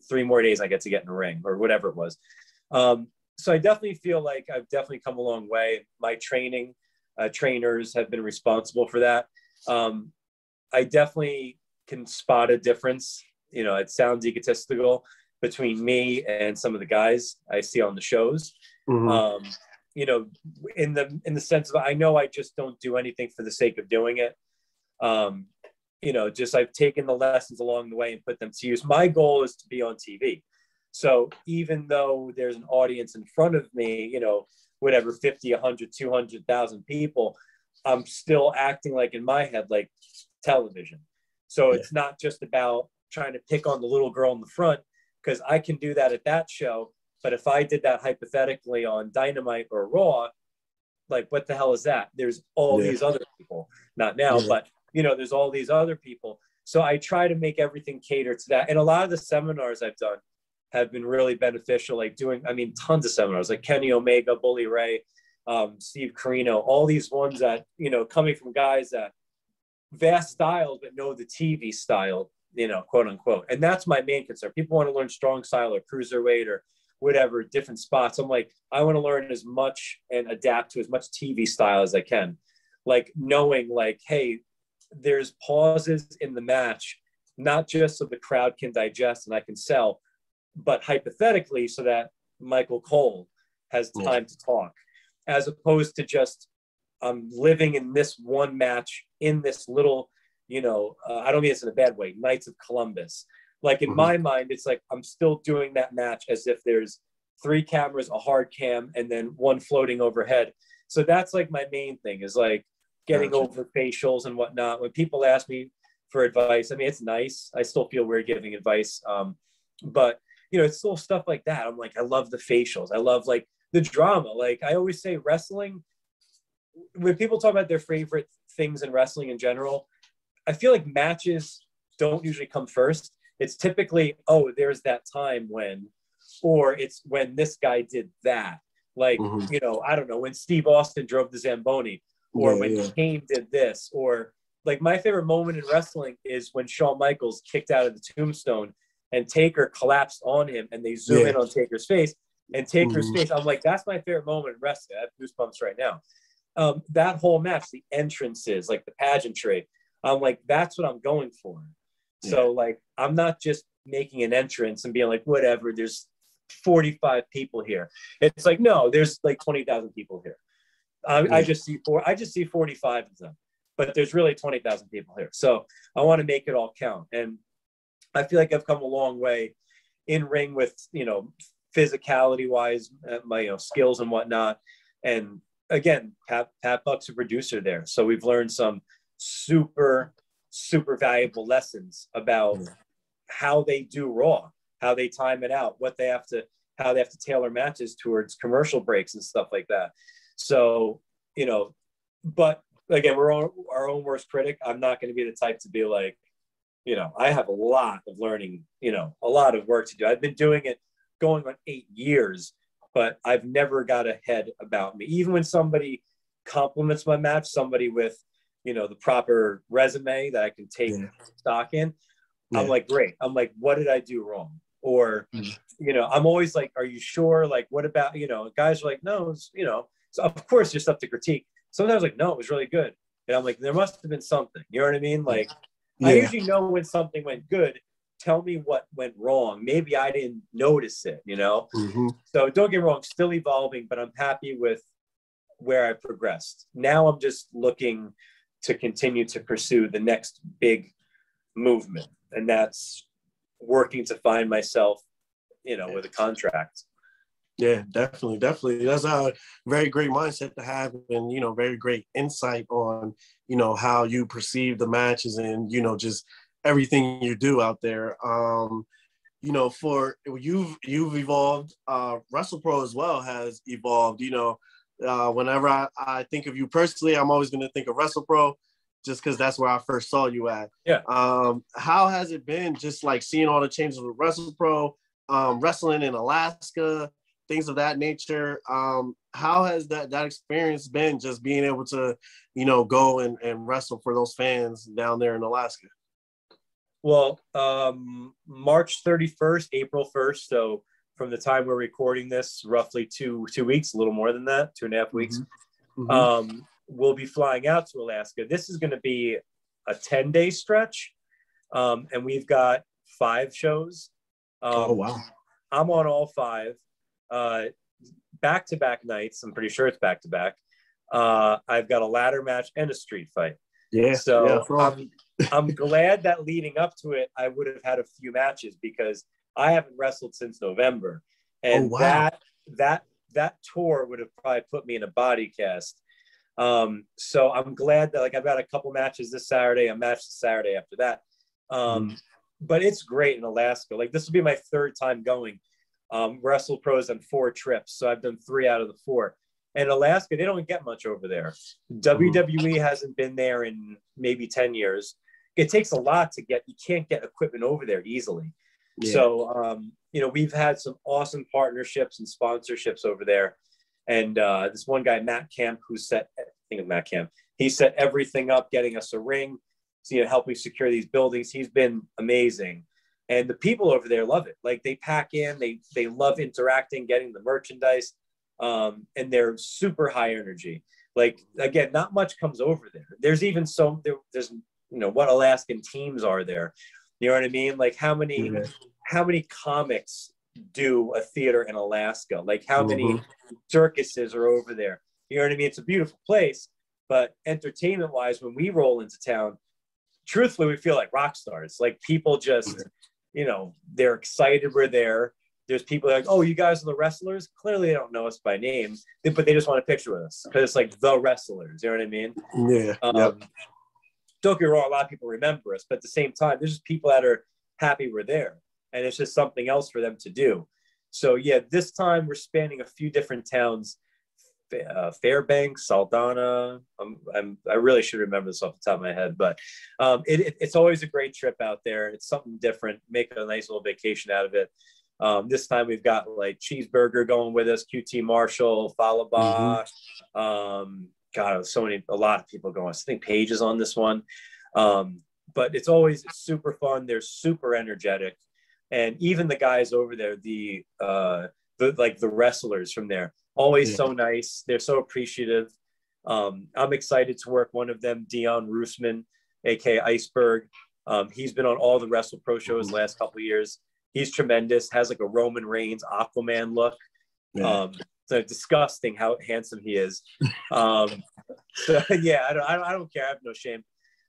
3 more days I get to get in the ring, or whatever it was. So I definitely feel like I've definitely come a long way. My trainers have been responsible for that. I definitely can spot a difference. You know, it sounds egotistical, between me and some of the guys I see on the shows. You know, in the sense of, I know I just don't do anything for the sake of doing it. You know, just I've taken the lessons along the way and put them to use. My goal is to be on TV. So even though there's an audience in front of me, you know, whatever, 50, 100, 200,000 people, I'm still acting like, in my head, like television. So it's not just about trying to pick on the little girl in the front, because I can do that at that show. But if I did that hypothetically on Dynamite or Raw, like, what the hell is that? There's all these other people, not now, but, you know, there's all these other people. So I try to make everything cater to that. And a lot of the seminars I've done, have been really beneficial. Like doing, I mean, tons of seminars, like Kenny Omega, Bully Ray, Steve Carino, all these ones that, you know, coming from guys that vast styles, but know the TV style, you know, quote unquote. And that's my main concern. People want to learn strong style or cruiserweight or whatever, different spots. I'm like, I want to learn as much and adapt to as much TV style as I can. Like knowing like, hey, there's pauses in the match, not just so the crowd can digest and I can sell, but hypothetically so that Michael Cole has time to talk, as opposed to just living in this one match in this little, you know, I don't mean this in a bad way, Knights of Columbus. Like in my mind, it's like I'm still doing that match as if there's 3 cameras, a hard cam, and then one floating overhead. So that's like my main thing is like getting over facials and whatnot. When people ask me for advice, I mean, it's nice. I still feel weird giving advice. But, you know, it's still stuff like that. I'm like, I love the facials. I love like the drama. Like I always say wrestling, when people talk about their favorite things in wrestling in general, I feel like matches don't usually come first. It's typically, oh, there's that time when, or it's when this guy did that. Like, you know, I don't know, when Steve Austin drove the Zamboni, or when Kane did this, or like my favorite moment in wrestling is when Shawn Michaels kicked out of the tombstone and Taker collapsed on him and they zoom in on Taker's face and Taker's face. I'm like, that's my favorite moment in wrestling. I have goosebumps right now. That whole match, the entrances, like the pageantry, I'm like, that's what I'm going for. So like, I'm not just making an entrance and being like, whatever, there's 45 people here. It's like, no, there's like 20,000 people here. I just see 45 of them, but there's really 20,000 people here. So I want to make it all count. And I feel like I've come a long way in ring with, you know, physicality wise, my, you know, skills and whatnot. And again, Pat Buck's a producer there. So we've learned some super valuable lessons about how they do Raw, how they time it out, what they have to, how they have to tailor matches towards commercial breaks and stuff like that. So, you know, but again, we're our own worst critic. I'm not going to be the type to be like, you know, I have a lot of learning, you know, a lot of work to do. I've been doing it going on 8 years, but I've never got a head about me. Even when somebody compliments my match, somebody with, you know, the proper resume that I can take stock in, I'm like, great. I'm like, what did I do wrong? Or, you know, I'm always like, are you sure? Like, what about, you know, guys are like, no, it's, you know, so of course there's stuff to critique. Sometimes like, no, it was really good. And I'm like, there must have been something, you know what I mean? Like, I usually know when something went good. Tell me what went wrong. Maybe I didn't notice it, you know? So don't get me wrong, still evolving, but I'm happy with where I progressed. Now I'm just looking to continue to pursue the next big movement. And that's working to find myself, you know, with a contract. Yeah, definitely. That's a very great mindset to have, and, you know, very great insight on, you know, how you perceive the matches and, you know, just everything you do out there. You know, for you've evolved, Wrestlepro as well has evolved. You know, whenever I think of you personally, I'm always going to think of Wrestlepro, just because that's where I first saw you at. Yeah. How has it been just like seeing all the changes with Wrestlepro, wrestling in Alaska, things of that nature? How has that experience been, just being able to, you know, go and wrestle for those fans down there in Alaska? Well, March 31st, April 1st. So from the time we're recording this, roughly two weeks, a little more than that, 2.5 weeks. We'll be flying out to Alaska. This is going to be a 10-day stretch. And we've got 5 shows. Oh, wow. I'm on all 5. Back-to-back nights. I'm pretty sure it's back-to-back. I've got a ladder match and a street fight. Yeah. So I'm glad that leading up to it, I would have had a few matches, because I haven't wrestled since November. And that tour would have probably put me in a body cast. So I'm glad that, like, I've got a couple matches this Saturday, a match the Saturday after that. But it's great in Alaska. Like, this will be my 3rd time going. Wrestlepro's on 4 trips, so I've done 3 out of the 4. And Alaska, they don't get much over there. WWE hasn't been there in maybe 10 years. It takes a lot to get, you can't get equipment over there easily. Yeah. So, we've had some awesome partnerships and sponsorships over there. And this one guy, Matt Camp, he set everything up, getting us a ring, helping secure these buildings. He's been amazing. And the people over there love it. Like, they pack in, they love interacting, getting the merchandise, and they're super high energy. Like, again, not much comes over there. There's even there's what Alaskan teams are there. You know what I mean? Like, how many comics do a theater in Alaska? Like, how many circuses are over there? You know what I mean? It's a beautiful place, but entertainment wise, when we roll into town, truthfully, we feel like rock stars. Like, people just, they're excited we're there. There's people like, oh, you guys are the wrestlers? Clearly they don't know us by name, but they just want a picture with us because it's like the wrestlers. You know what I mean? Yeah. Don't get me wrong, a lot of people remember us, but at the same time, there's just people that are happy we're there. And it's just something else for them to do. So, yeah, this time we're spanning a few different towns. Fairbanks, Saldana. I really should remember this off the top of my head, but it's always a great trip out there. It's something different. Make a nice little vacation out of it. This time we've got like Cheeseburger going with us, QT Marshall, Falaba. God, a lot of people going. I think Paige is on this one. But it's always super fun. They're super energetic. And even the guys over there, the wrestlers from there, always so nice. They're so appreciative. I'm excited to work one of them, Dion Roosman, aka Iceberg. He's been on all the Wrestlepro shows the last couple of years. He's tremendous. Has like a Roman Reigns Aquaman look. So disgusting how handsome he is. So yeah, I don't care. I have no shame.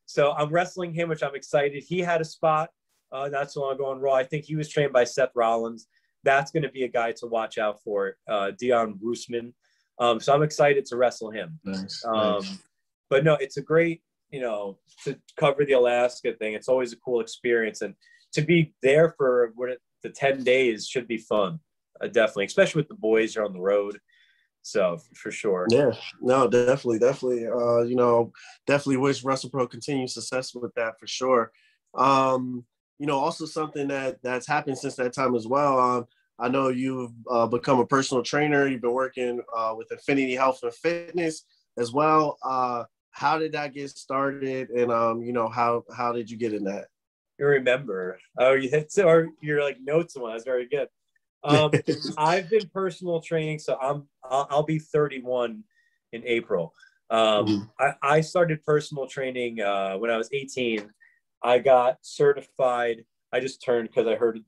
So I'm wrestling him, which I'm excited. He had a spot not so long ago on Raw. I think he was trained by Seth Rollins. That's going to be a guy to watch out for, Dion Roosman. So I'm excited to wrestle him. Nice. But no, it's a great, to cover the Alaska thing. It's always a cool experience. And to be there for the 10 days should be fun. Definitely, especially with the boys. You're on the road. So for sure. Yeah, no, definitely. Definitely wish Wrestlepro continued success with that for sure. Also something that's happened since that time as well. I know you've become a personal trainer. You've been working with Infinity Health and Fitness as well. How did that get started? And how did you get in that? You remember? Oh, or your like notes one. That's very good. I've been personal training, so I'll be 31 in April. I started personal training when I was 18. I got certified. I just turned because I heard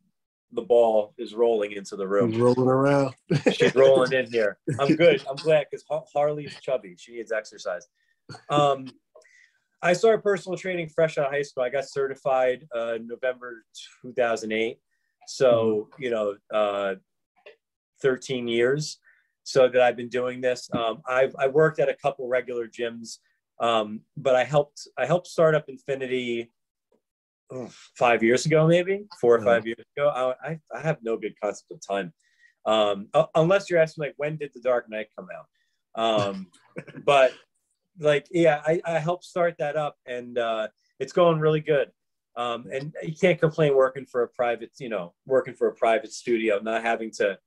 the ball is rolling into the room. Rolling around. She's rolling in here. I'm good. I'm glad because Harley's chubby. She needs exercise. I started personal training fresh out of high school. I got certified November 2008. So, 13 years so that I've been doing this. I worked at a couple regular gyms, but I helped start up Infinity 5 years ago, maybe 4 or 5 years ago. I have no good concept of time. Unless you're asking like, when did The Dark Knight come out? But like, yeah, I helped start that up and it's going really good. And you can't complain working for a private studio, not having to,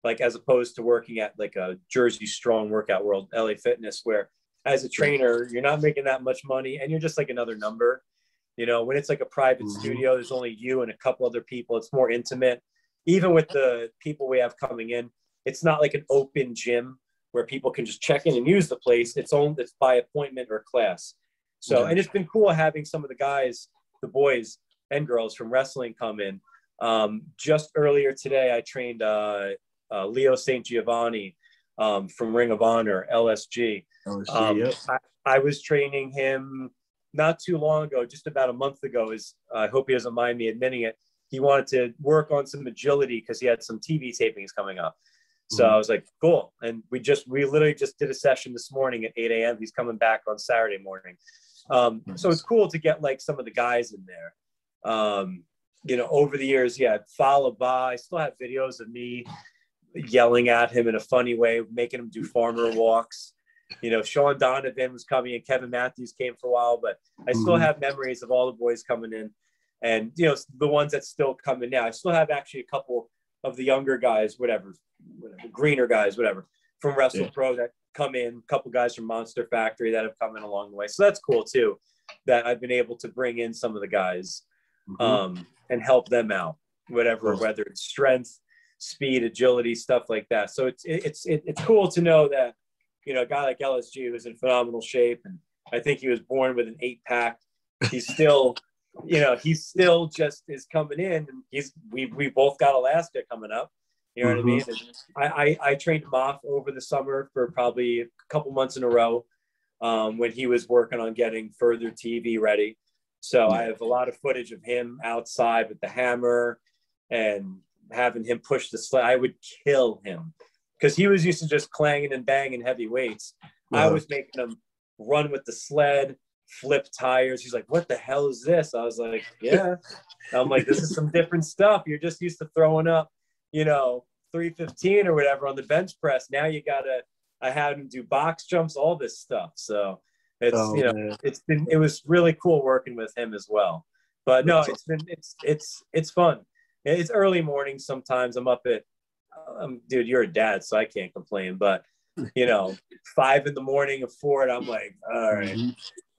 like, as opposed to working at like a Jersey Strong Workout World, LA Fitness, where as a trainer, you're not making that much money and you're just like another number. When it's like a private studio, there's only you and a couple other people. It's more intimate. Even with the people we have coming in, it's not like an open gym where people can just check in and use the place. It's by appointment or class. So, and it's been cool having some of the guys, the boys and girls from wrestling come in. Just earlier today, I trained Leo St. Giovanni from Ring of Honor, LSG. I was training him not too long ago, just about a month ago. I hope he doesn't mind me admitting it. He wanted to work on some agility because he had some TV tapings coming up. So I was like, cool. And we literally just did a session this morning at 8 a.m. He's coming back on Saturday morning. So it's cool to get like some of the guys in there. Over the years, follow by. I still have videos of me yelling at him in a funny way, making him do farmer walks. Sean Donovan was coming and Kevin Matthews came for a while, but I still have memories of all the boys coming in. And, you know, the ones that still come in now. I still have actually a couple of the younger guys, whatever, greener guys, whatever, from Wrestlepro that come in, a couple guys from Monster Factory that have come in along the way. So that's cool too, that I've been able to bring in some of the guys and help them out, whatever, whether it's strength, speed, agility, stuff like that. So it's cool to know that, you know, a guy like LSG was in phenomenal shape, and I think he was born with an 8-pack. He's still, you know, he's still just is coming in, and we both got Alaska coming up. You know what I mean? And I trained him off over the summer for probably a couple months in a row when he was working on getting further TV ready. So I have a lot of footage of him outside with the hammer and having him push the sled. I would kill him because he was used to just clanging and banging heavy weights. I was making him run with the sled, flip tires. He's like, what the hell is this? I was like, yeah. I'm like, this is some different stuff. You're just used to throwing up, you know, 315 or whatever on the bench press. Now you gotta, I had him do box jumps, all this stuff. So it's, you know, man, it was really cool working with him as well. But no, it's fun. It's early mornings. Sometimes I'm up at, dude, you're a dad, so I can't complain, but you know, 5 in the morning or 4, and I'm like, all right.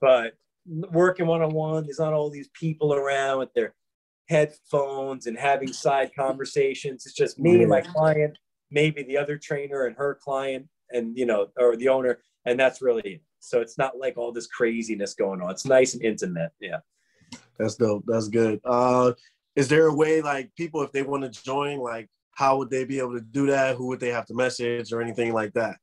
But working one-on-one, there's not all these people around with their headphones and having side conversations. It's just me and my client, maybe the other trainer and her client, and you know, or the owner, and that's really it. So it's not like all this craziness going on. It's nice and intimate. Yeah, that's dope. That's good. Is there a way, like, people, if they want to join, like, how would they be able to do that? Who would they have to message or anything like that?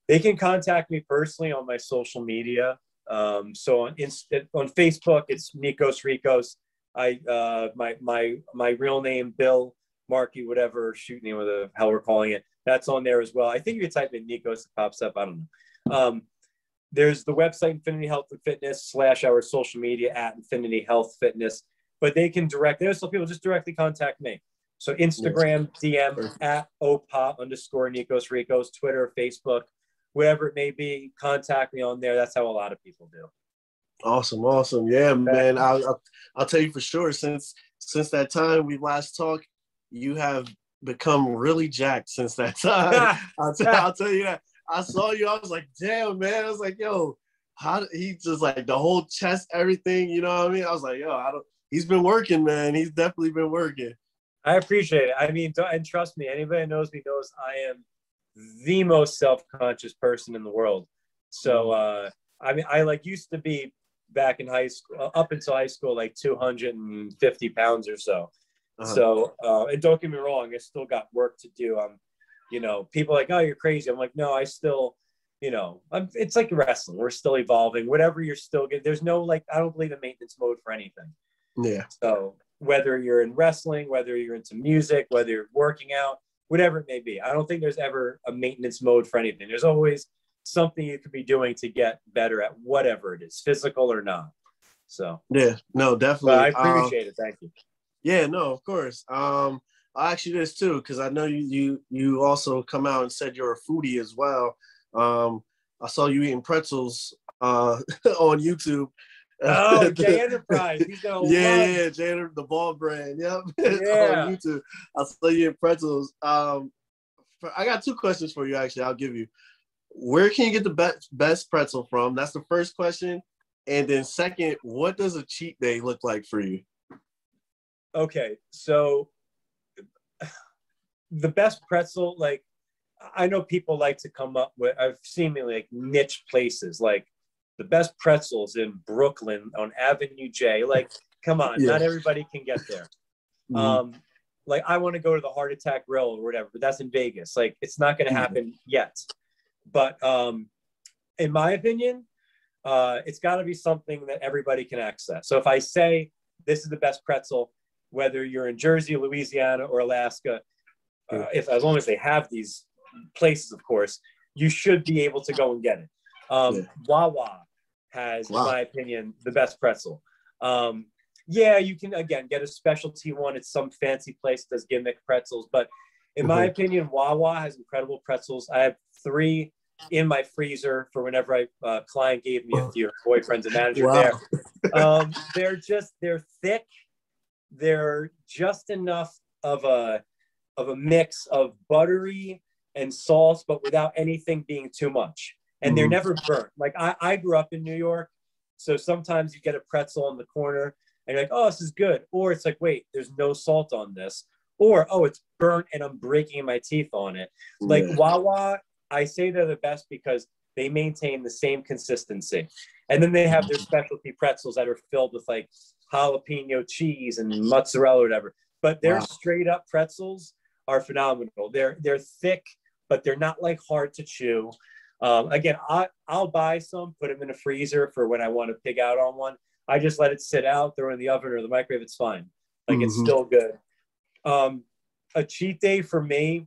They can contact me personally on my social media. So on Facebook, it's Nikos Rikos. My real name, Bill, Marky, whatever shoot name, or the hell we're calling it, that's on there as well. I think if you type in Nikos, it pops up. I don't know. There's the website Infinity Health and Fitness / our social media at Infinity Health Fitness. But they can there's some people just directly contact me. So Instagram, DM at @OPA_Nikos Rikos, Twitter, Facebook, whatever it may be, contact me on there. That's how a lot of people do. Awesome. Yeah, man. I'll tell you for sure, since that time we last talked, you have become really jacked since that time. I'll tell you that. I saw you, I was like, damn, man. I was like, yo, how he just like the whole chest, everything, you know what I mean? I was like, yo, he's been working, man. He's definitely been working. I appreciate it. I mean, and trust me, anybody that knows me knows I am the most self-conscious person in the world. So, I mean, I like used to be back in high school, up until high school, like 250 pounds or so. So, and don't get me wrong, I still got work to do. You know, people are like, oh, you're crazy. I'm like, no, I still, you know, it's like wrestling. We're still evolving. Whatever you're still getting, there's no, like, I don't believe in maintenance mode for anything. Yeah. So whether you're in wrestling, whether you're into music, whether you're working out, whatever it may be, I don't think there's ever a maintenance mode for anything. There's always something you could be doing to get better at whatever it is, physical or not. So yeah, no, definitely. But I appreciate it. Thank you. Yeah, no, of course. I asked you this too, because I know you also come out and said you're a foodie as well. I saw you eating pretzels on YouTube. Oh, J Enterprise. He's gonna yeah, J the ball brand. Yep. Yeah. On YouTube. I saw you eating pretzels. I got 2 questions for you, actually. I'll give you. Where can you get the best pretzel from? That's the first question. And then second, what does a cheat day look like for you? Okay, so the best pretzel, like, I know people like to come up with, I've seen like niche places, like the best pretzels in Brooklyn on Avenue J. Like, come on, not everybody can get there. Like, I want to go to the Heart Attack Grill or whatever, but that's in Vegas. Like, it's not going to happen yet. But in my opinion, it's got to be something that everybody can access. So if I say this is the best pretzel, whether you're in Jersey, Louisiana, or Alaska, as long as they have these places, of course, you should be able to go and get it. Wawa has, in my opinion, the best pretzel. Yeah, you can, again, get a specialty one. It's some fancy place that does gimmick pretzels. But in my opinion, Wawa has incredible pretzels. I have 3 in my freezer for whenever client gave me, if your boyfriend's a manager there. They're thick. they're just enough of a mix of buttery and sauce, but without anything being too much. And they're never burnt. Like I grew up in New York, so sometimes you get a pretzel in the corner and you're like, oh, this is good. Or it's like, wait, there's no salt on this. Or, oh, it's burnt and I'm breaking my teeth on it. Like Wawa, I say they're the best because they maintain the same consistency. And then they have their specialty pretzels that are filled with like jalapeno cheese and mozzarella or whatever. But their straight up pretzels are phenomenal. They're thick, but they're not like hard to chew. Again, I'll buy some, put them in a freezer for when I want to pig out on one. I just let it sit out, throw it in the oven or the microwave. It's fine. Like it's still good. A cheat day for me,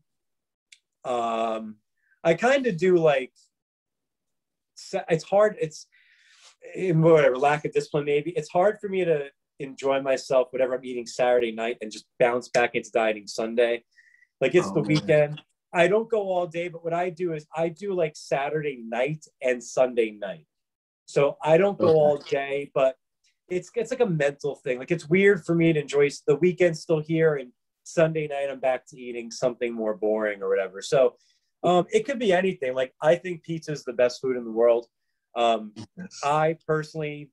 I kind of do like, it's hard. It's whatever, lack of discipline, maybe. It's hard for me to enjoy myself, whatever I'm eating Saturday night, and just bounce back into dieting Sunday. Like it's the weekend. I don't go all day, but what I do is I do like Saturday night and Sunday night. So I don't go all day, but it's like a mental thing. Like it's weird for me to enjoy the weekend still here, and Sunday night I'm back to eating something more boring or whatever. So it could be anything. Like I think pizza is the best food in the world. I personally,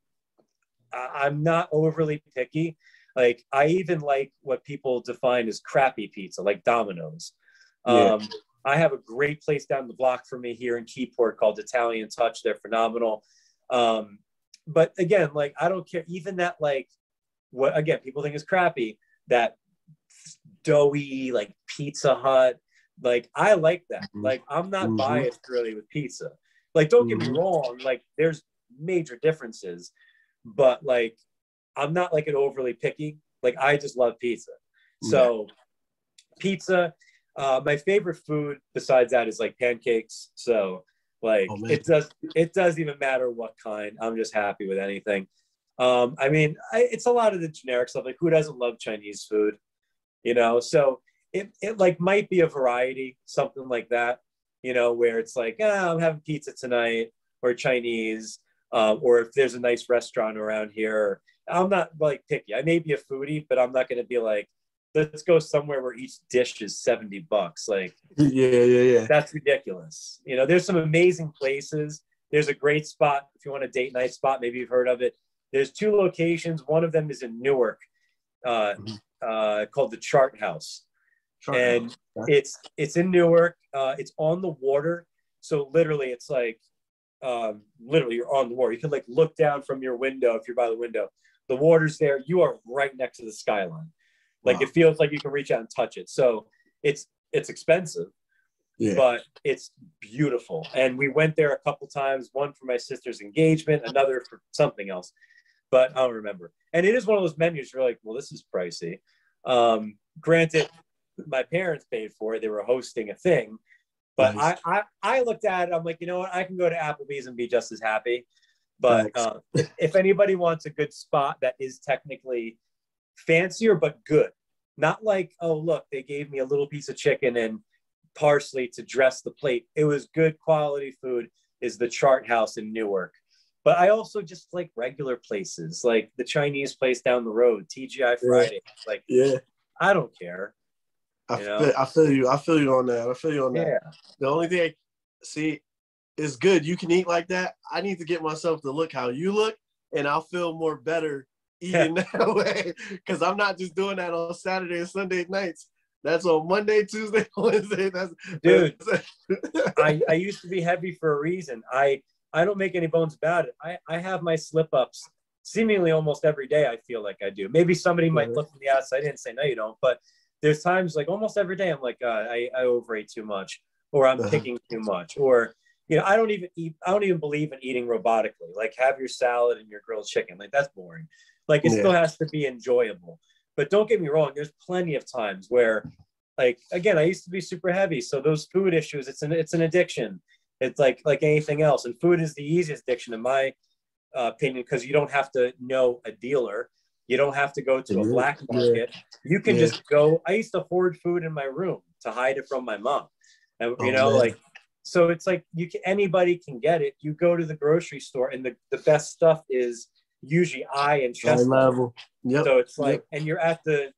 I'm not overly picky. Like I even like what people define as crappy pizza, like Domino's. I have a great place down the block from me here in Keyport called Italian Touch. They're phenomenal. But again, like I don't care. Even that, like what again people think is crappy, that doughy like Pizza Hut. Like I like that. Like I'm not biased really with pizza. Like don't get me wrong. Like there's major differences, but like I'm not like an overly picky. Like I just love pizza. So pizza. My favorite food besides that is like pancakes. So like it doesn't even matter what kind. I'm just happy with anything. I mean, it's a lot of the generic stuff. Like who doesn't love Chinese food? You know, so it like might be a variety, something like that, you know, where it's like, I'm having pizza tonight or Chinese, or if there's a nice restaurant around here. I'm not like picky. I may be a foodie, but I'm not going to be like, let's go somewhere where each dish is $70. Like, that's ridiculous. You know, there's some amazing places. There's a great spot. If you want a date night spot, maybe you've heard of it. There's 2 locations. One of them is in Newark, called the Chart House. It's in Newark. It's on the water. So literally it's like, literally you're on the water. You can like look down from your window. If you're by the window, the water's there. You are right next to the skyline. Like it feels like you can reach out and touch it. So it's expensive, but it's beautiful. And we went there a couple times, one for my sister's engagement, another for something else, but I don't remember. And it is one of those menus you're like, well, this is pricey. Granted, my parents paid for it. They were hosting a thing, but nice. I looked at it. I'm like, you know what? I can go to Applebee's and be just as happy. But if anybody wants a good spot that is technically fancier but good, not like, oh look, they gave me a little piece of chicken and parsley to dress the plate. It was good quality food. Is the Chart House in Newark. But I also just like regular places, like the Chinese place down the road, TGI Friday. Like, I don't care. I feel you on that. Yeah. The only thing, see, is good. You can eat like that. I need to get myself to look how you look, and I'll feel more better eating that way, because I'm not just doing that on Saturday and Sunday nights. That's on Monday, Tuesday, Wednesday. Dude, I used to be heavy for a reason. I don't make any bones about it. I have my slip-ups seemingly almost every day. I feel like I do. Maybe somebody might look from the outside in and say, no, you don't. But there's times like almost every day I'm like, I overate too much, or I'm picking too much, or, you know, I don't even believe in eating robotically. Like have your salad and your grilled chicken. Like that's boring. Like it still has to be enjoyable. But don't get me wrong. There's plenty of times where, like, again, I used to be super heavy. So those food issues, it's an addiction. It's like anything else. And food is the easiest addiction in my opinion, because you don't have to know a dealer. You don't have to go to a black market. You can just go. I used to hoard food in my room to hide it from my mom. And, you know, like, so it's like anybody can get it. You go to the grocery store and the best stuff is usually eye and High chest level. Yep. So it's like, and you're at the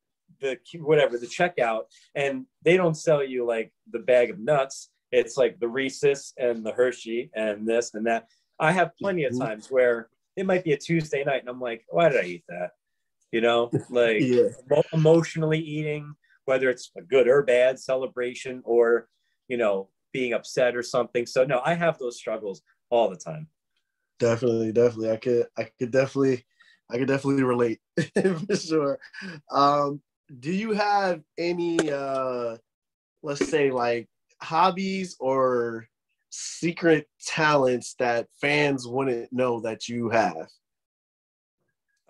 whatever, the checkout, and they don't sell you like the bag of nuts. It's like the Reese's and the Hershey and this and that. I have plenty of times where it might be a Tuesday night and I'm like, why did I eat that? You know, like emotionally eating, whether it's a good or bad celebration or, you know, being upset or something. So no, I have those struggles all the time. Definitely. I could definitely relate for sure. Do you have any let's say like hobbies or secret talents that fans wouldn't know that you have?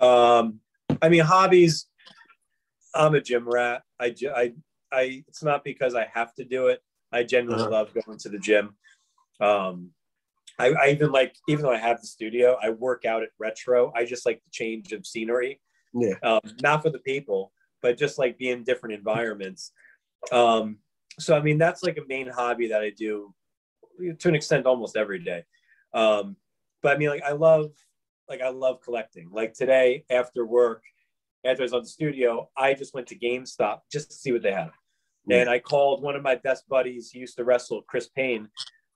I mean, hobbies, I'm a gym rat. It's not because I have to do it. I genuinely love going to the gym. I even like, even though I have the studio, I work out at Retro. I just like the change of scenery. Yeah. Not for the people, but just like being in different environments. So, I mean, that's like a main hobby that I do to an extent almost every day. But I mean, like I love collecting. Like today after work, after I was on the studio, I just went to GameStop just to see what they have. Yeah. And I called one of my best buddies. He used to wrestle, Chris Payne.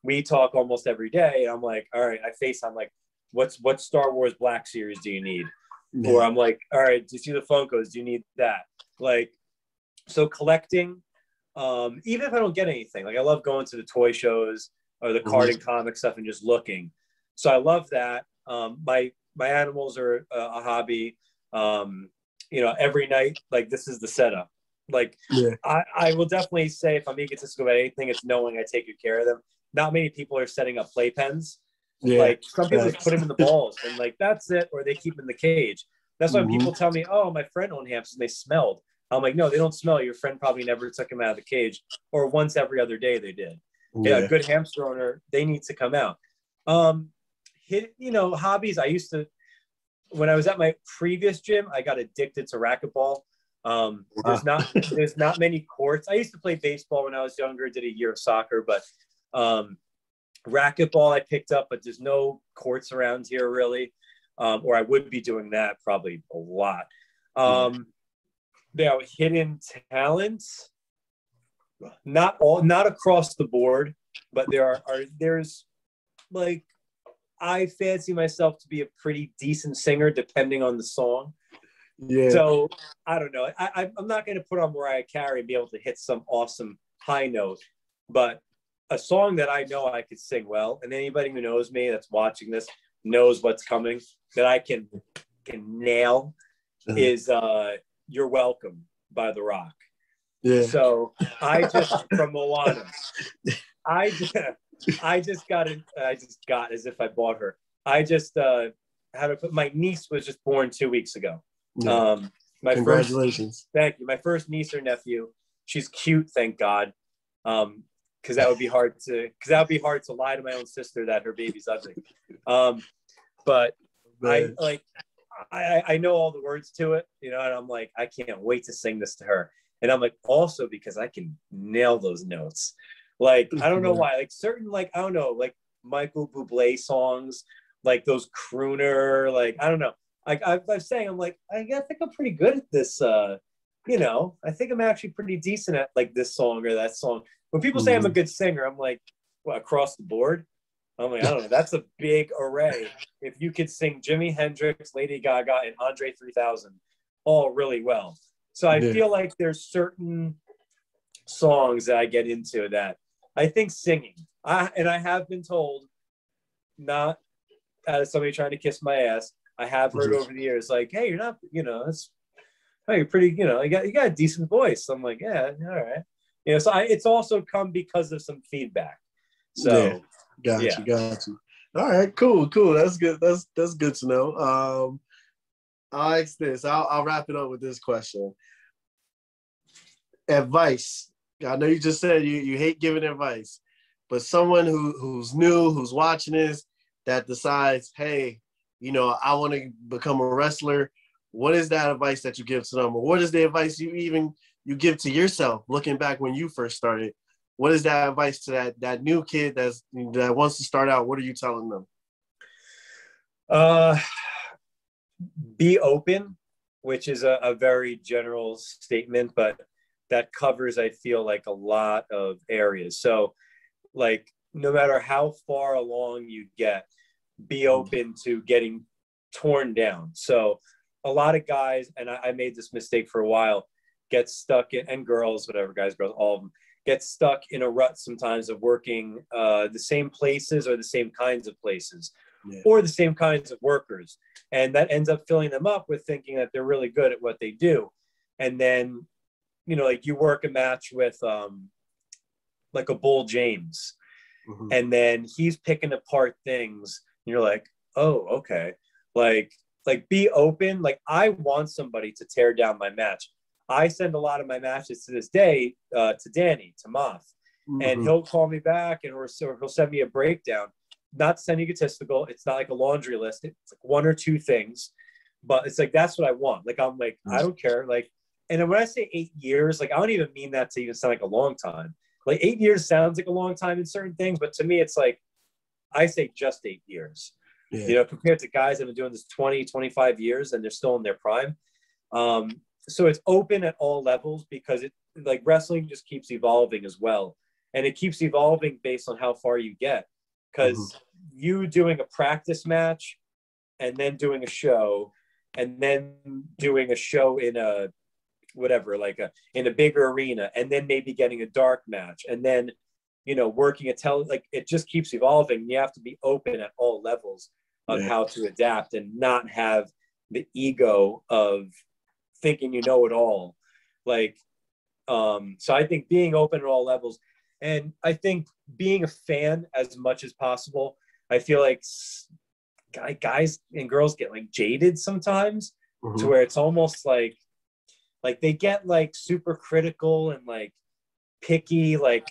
We talk almost every day. And I'm like, all right, I'm like, what Star Wars Black Series do you need? Yeah. Or I'm like, all right, do you see the Funkos? Do you need that? Like, so collecting, even if I don't get anything, like I love going to the toy shows or the card and comic stuff and just looking. So I love that. My animals are a hobby. You know, every night, like this is the setup. Like I will definitely say if I'm egotistical about anything, it's knowing I take good care of them. Not many people are setting up playpens. Yeah. Like some people just put them in the balls and like that's it, or they keep them in the cage. That's why people tell me, oh, my friend owned hamsters and they smelled. I'm like, no, they don't smell. Your friend probably never took them out of the cage, or once every other day they did. Yeah, a good hamster owner, they need to come out. You know, hobbies. I used to, when I was at my previous gym, I got addicted to racquetball. There's not many courts. I used to play baseball when I was younger, did a year of soccer, but racquetball I picked up, but there's no courts around here really. Or I would be doing that probably a lot. Now, hidden talents, not across the board, but there's like, I fancy myself to be a pretty decent singer depending on the song. Yeah. So I don't know. I'm not going to put on Mariah Carey and be able to hit some awesome high note, but a song that I know I could sing well, and anybody who knows me that's watching this knows what's coming, that I can nail is You're Welcome by The Rock. Yeah. So I just, from Moana, I just got as if I bought her. I just my niece was just born 2 weeks ago. Yeah. Congratulations. Thank you. My first niece or nephew. She's cute, thank God. Because that would be hard to lie to my own sister that her baby's ugly. But I know all the words to it, you know, and I'm like, I can't wait to sing this to her. And I'm like, also because I can nail those notes. Like, I don't know why, like certain, like, I don't know, like Michael Bublé songs, like those crooner, like, I don't know. I'm saying, I'm like, I think I'm pretty good at this. You know, I think I'm actually pretty decent at like this song or that song. When people say I'm a good singer, I'm like, what, across the board? I'm like, I don't know. That's a big array. If you could sing Jimi Hendrix, Lady Gaga, and Andre 3000 all really well. So I feel like there's certain songs that I get into that I think singing. And I have been told, not as somebody trying to kiss my ass, I have heard over the years, like, hey, you're not, you know, you're pretty, you know, you got a decent voice. I'm like, yeah, all right. You know, so it's also come because of some feedback. So got you. All right, cool. That's good. That's good to know. I'll ask this. I'll wrap it up with this question. Advice. I know you just said you hate giving advice, but someone who's new, who's watching this, that decides, hey, you know, I want to become a wrestler. What is that advice that you give to them? Or what is the advice you give to yourself looking back when you first started? What is that advice to that new kid that wants to start out? What are you telling them? Be open, which is a very general statement, but that covers, I feel like, a lot of areas. So like, no matter how far along you get, be open to getting torn down. So a lot of guys, and I made this mistake for a while, get stuck in, and girls, whatever, guys, girls, all of them, get stuck in a rut sometimes of working the same places or the same kinds of places, or the same kinds of workers. And that ends up filling them up with thinking that they're really good at what they do. And then, you know, like you work a match with like a Bull James, and then he's picking apart things. And you're like, oh, okay. Like be open. Like, I want somebody to tear down my match. I send a lot of my matches to this day to Danny, to Moth, and he'll call me back and he'll send me a breakdown. Not to sound egotistical. It's not like a laundry list. It's like one or two things, but it's like, that's what I want. Like, I'm like, I don't care. Like, and then when I say 8 years, like, I don't even mean that to even sound like a long time. Like, 8 years sounds like a long time in certain things, but to me, it's like, I say just 8 years, you know, compared to guys that have been doing this 20, 25 years and they're still in their prime. So it's open at all levels, because it, like, wrestling just keeps evolving as well. And it keeps evolving based on how far you get. Because you doing a practice match and then doing a show and then doing a show in a whatever, like in a bigger arena, and then maybe getting a dark match, and then, you know, working a like, it just keeps evolving. You have to be open at all levels of how to adapt and not have the ego of thinking you know it all. Like, so I think being open at all levels, and I think being a fan as much as possible. I feel like guys and girls get like jaded sometimes to where it's almost like they get like super critical and like picky. Like,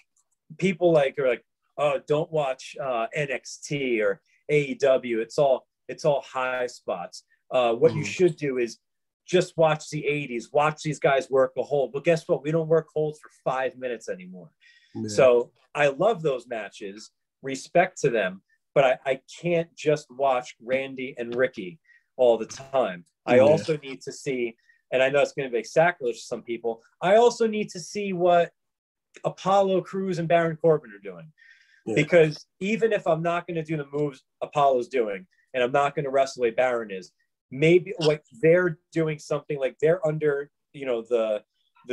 people like are like, oh, don't watch NXT or AEW. It's all high spots. What you should do is just watch the 80s. Watch these guys work a hold. But guess what? We don't work holds for 5 minutes anymore. So I love those matches, respect to them, but I can't just watch Randy and Ricky all the time. I also need to see, and I know it's going to be sacrilege to some people, I also need to see what Apollo Crews and Baron Corbin are doing. Because even if I'm not going to do the moves Apollo's doing, and I'm not going to wrestle the way Baron is, maybe like they're doing something, like they're under, you know, the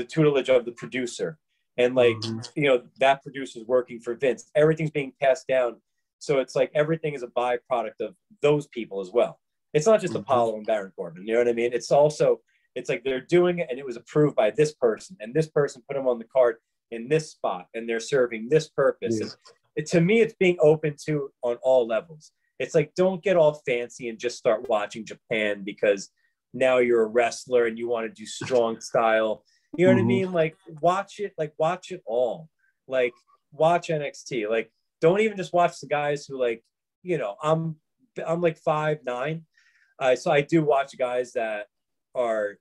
tutelage of the producer. And like, you know, that producer's working for Vince. Everything's being passed down. So it's like everything is a byproduct of those people as well. It's not just Apollo and Baron Corbin. You know what I mean? It's also, it's like they're doing it and it was approved by this person. And this person put them on the card in this spot. And they're serving this purpose. And to me, it's being open to on all levels. It's like, don't get all fancy and just start watching Japan because now you're a wrestler and you want to do strong style. You know what I mean? Like, watch it all. Like, watch NXT. Like, don't even just watch the guys who, like, you know, I'm like 5'9". So I do watch guys that are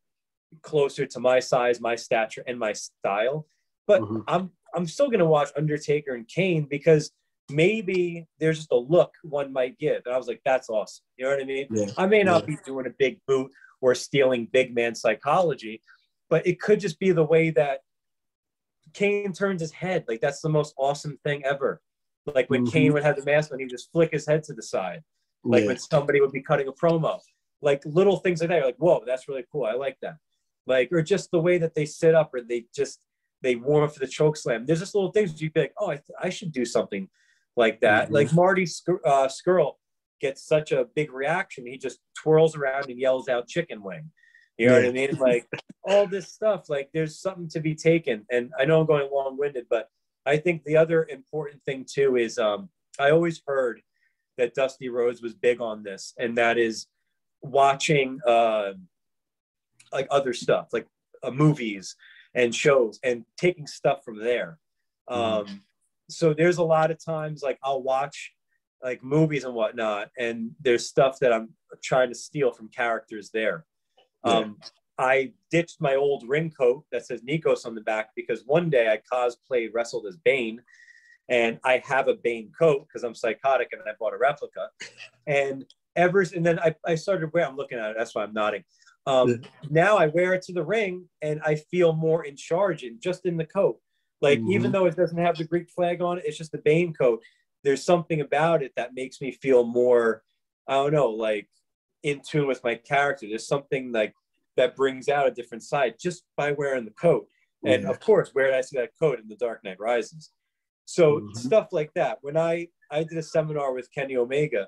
closer to my size, my stature, and my style. But I'm still gonna watch Undertaker and Kane because maybe there's just a look one might give. And I was like, that's awesome. You know what I mean? I may not be doing a big boot or stealing big man psychology, but it could just be the way that Kane turns his head. Like, that's the most awesome thing ever. Like when Kane would have the mask on, he would just flick his head to the side. Like when somebody would be cutting a promo. Like little things like that. You're like, whoa, that's really cool. I like that. Like, or just the way that they sit up or they warm for the choke slam. There's just little things you'd be like, oh, I should do something like that. Like Marty Skrull gets such a big reaction. He just twirls around and yells out chicken wing. You know what I mean? Like all this stuff, like there's something to be taken. And I know I'm going long-winded, but I think the other important thing too is I always heard that Dusty Rhodes was big on this, and that is watching like other stuff, like movies and shows and taking stuff from there. So there's a lot of times like I'll watch like movies and whatnot, and there's stuff that I'm trying to steal from characters there. I ditched my old ring coat that says Nikos on the back because one day I cosplayed, wrestled as Bane, and I have a Bane coat because I'm psychotic and I bought a replica. And and then I started wearing, I'm looking at it, that's why I'm nodding. Now I wear it to the ring and I feel more in charge and just in the coat. Like, even though it doesn't have the Greek flag on it, it's just the Bane coat. There's something about it that makes me feel more, I don't know, like in tune with my character. There's something like that brings out a different side just by wearing the coat. And of course, where did I see that coat? In The Dark Knight Rises. So stuff like that. When I did a seminar with Kenny Omega,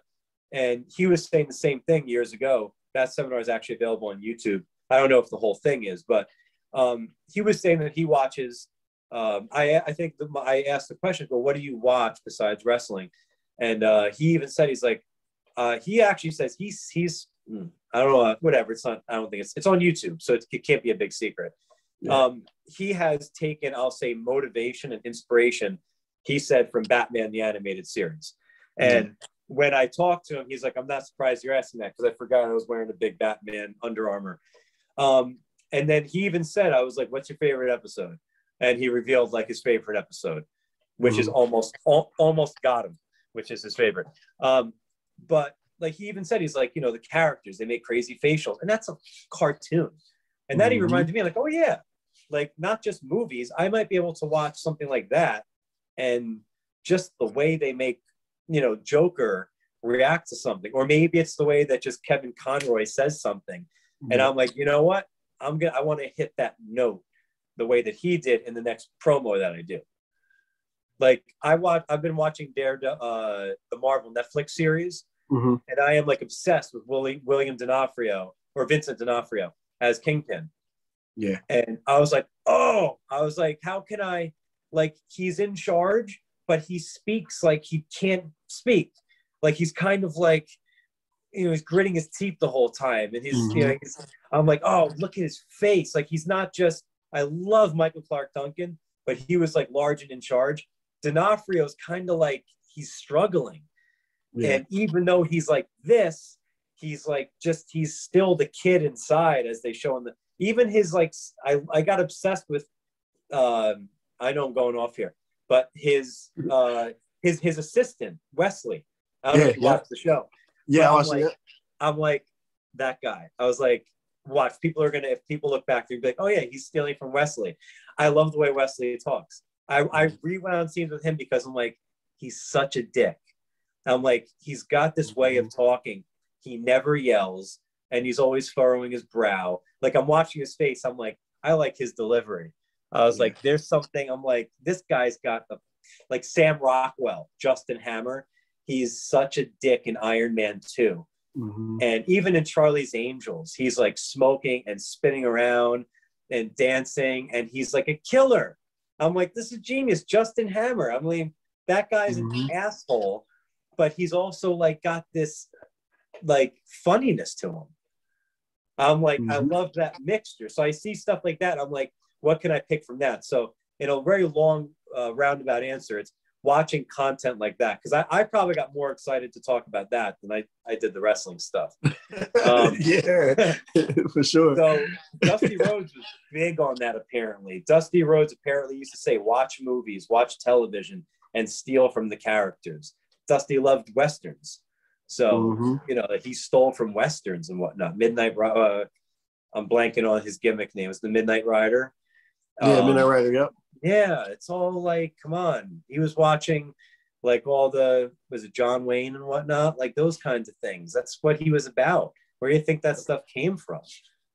and he was saying the same thing years ago. That seminar is actually available on YouTube. I don't know if the whole thing is, but he was saying that he watches. I think I asked the question, well, what do you watch besides wrestling? And he even said, he's like, he actually says he's I don't know, whatever. It's not. I don't think it's on YouTube, so it can't be a big secret. Yeah. He has taken, I'll say, motivation and inspiration. He said from Batman the Animated Series, and when I talked to him, he's like, I'm not surprised you're asking that because I forgot I was wearing a big Batman Under Armour. And then he even said, I was like, what's your favorite episode? And he revealed like his favorite episode, which is almost got him, which is his favorite. But like he even said, he's like, you know, the characters, they make crazy facials, and that's a cartoon. And that he reminded me like, oh yeah, like not just movies. I might be able to watch something like that, and just the way they make, you know, Joker react to something, or maybe it's the way that just Kevin Conroy says something, and I'm like, you know what, I want to hit that note the way that he did in the next promo that I do. Like I've been watching the Marvel Netflix series, and I am like obsessed with William D'Onofrio or Vincent D'Onofrio as Kingpin. Yeah, and I was like, how can I, like, he's in charge, but he speaks like he can't speak. Like he's kind of like, you know, he's gritting his teeth the whole time. And you know, I'm like, oh, look at his face. Like he's not just, I love Michael Clark Duncan, but he was like large and in charge. D'Onofrio's kind of like, he's struggling. Yeah. And even though he's like this, he's like, he's still the kid inside, as they show in even his, like, I got obsessed with, I know I'm going off here, but his assistant, Wesley. I don't know if you watched the show. Yeah, I'm like, that guy. I was like, watch, if people look back, they'll be like, oh yeah, he's stealing from Wesley. I love the way Wesley talks. I rewound scenes with him because I'm like, he's such a dick. I'm like, he's got this way of talking. He never yells, and he's always furrowing his brow. Like, I'm watching his face. I'm like, I like his delivery. I was like, there's something. I'm like, this guy's got like Sam Rockwell, Justin Hammer. He's such a dick in Iron Man 2. And even in Charlie's Angels, he's like smoking and spinning around and dancing, and he's like a killer. I'm like, this is genius. Justin Hammer. I mean, that guy's an asshole, but he's also like got this like funniness to him. I'm like, I love that mixture. So I see stuff like that. I'm like, what can I pick from that? So in a very long roundabout answer, it's watching content like that, because I probably got more excited to talk about that than I did the wrestling stuff. Yeah, for sure. So Dusty Rhodes was big on that, apparently. Dusty Rhodes apparently used to say, watch movies, watch television, and steal from the characters. Dusty loved Westerns. So, you know, he stole from Westerns and whatnot. I'm blanking on his gimmick name. It's the Midnight Rider. Yeah, Midnight Rider, yep. Yeah, it's all like, come on. He was watching like all was it John Wayne and whatnot? Like those kinds of things. That's what he was about. Where do you think that stuff came from?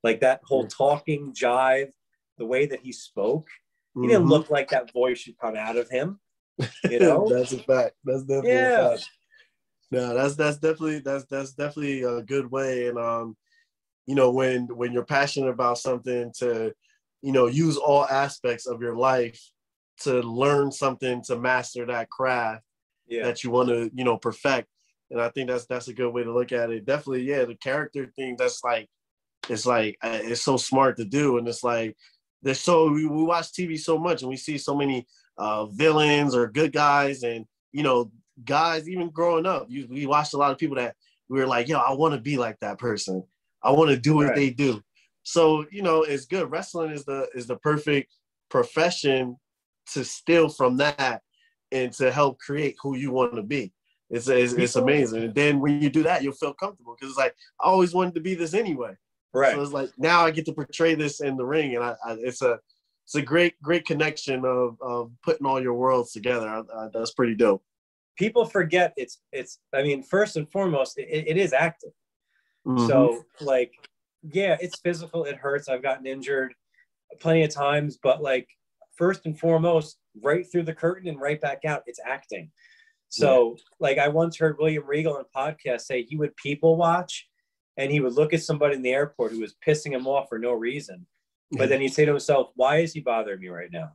Like that whole talking jive, the way that he spoke. He didn't look like that voice should come out of him. You know? That's a fact. That's definitely a fact. No, that's definitely a good way. And you know, when you're passionate about something, to, you know, use all aspects of your life to learn something, to master that craft that you want to, you know, perfect. And I think that's a good way to look at it. Definitely, yeah, the character thing, it's so smart to do. And it's like, we watch TV so much, and we see so many villains or good guys, and, you know, guys, even growing up, we watched a lot of people that we were like, yo, I want to be like that person. I want to do what they do. So, you know, it's good. Wrestling is the perfect profession to steal from that and to help create who you want to be. It's amazing. And then when you do that, you'll feel comfortable because it's like I always wanted to be this anyway. Right. So it's like now I get to portray this in the ring, and it's a great connection of putting all your worlds together. That's pretty dope. People forget it's. I mean, first and foremost, it is acting. Mm-hmm. So like, yeah, it's physical. It hurts. I've gotten injured plenty of times, but like first and foremost, right through the curtain and right back out, it's acting. So like I once heard William Regal on a podcast say he would people watch and he would look at somebody in the airport who was pissing him off for no reason. But then he'd say to himself, why is he bothering me right now?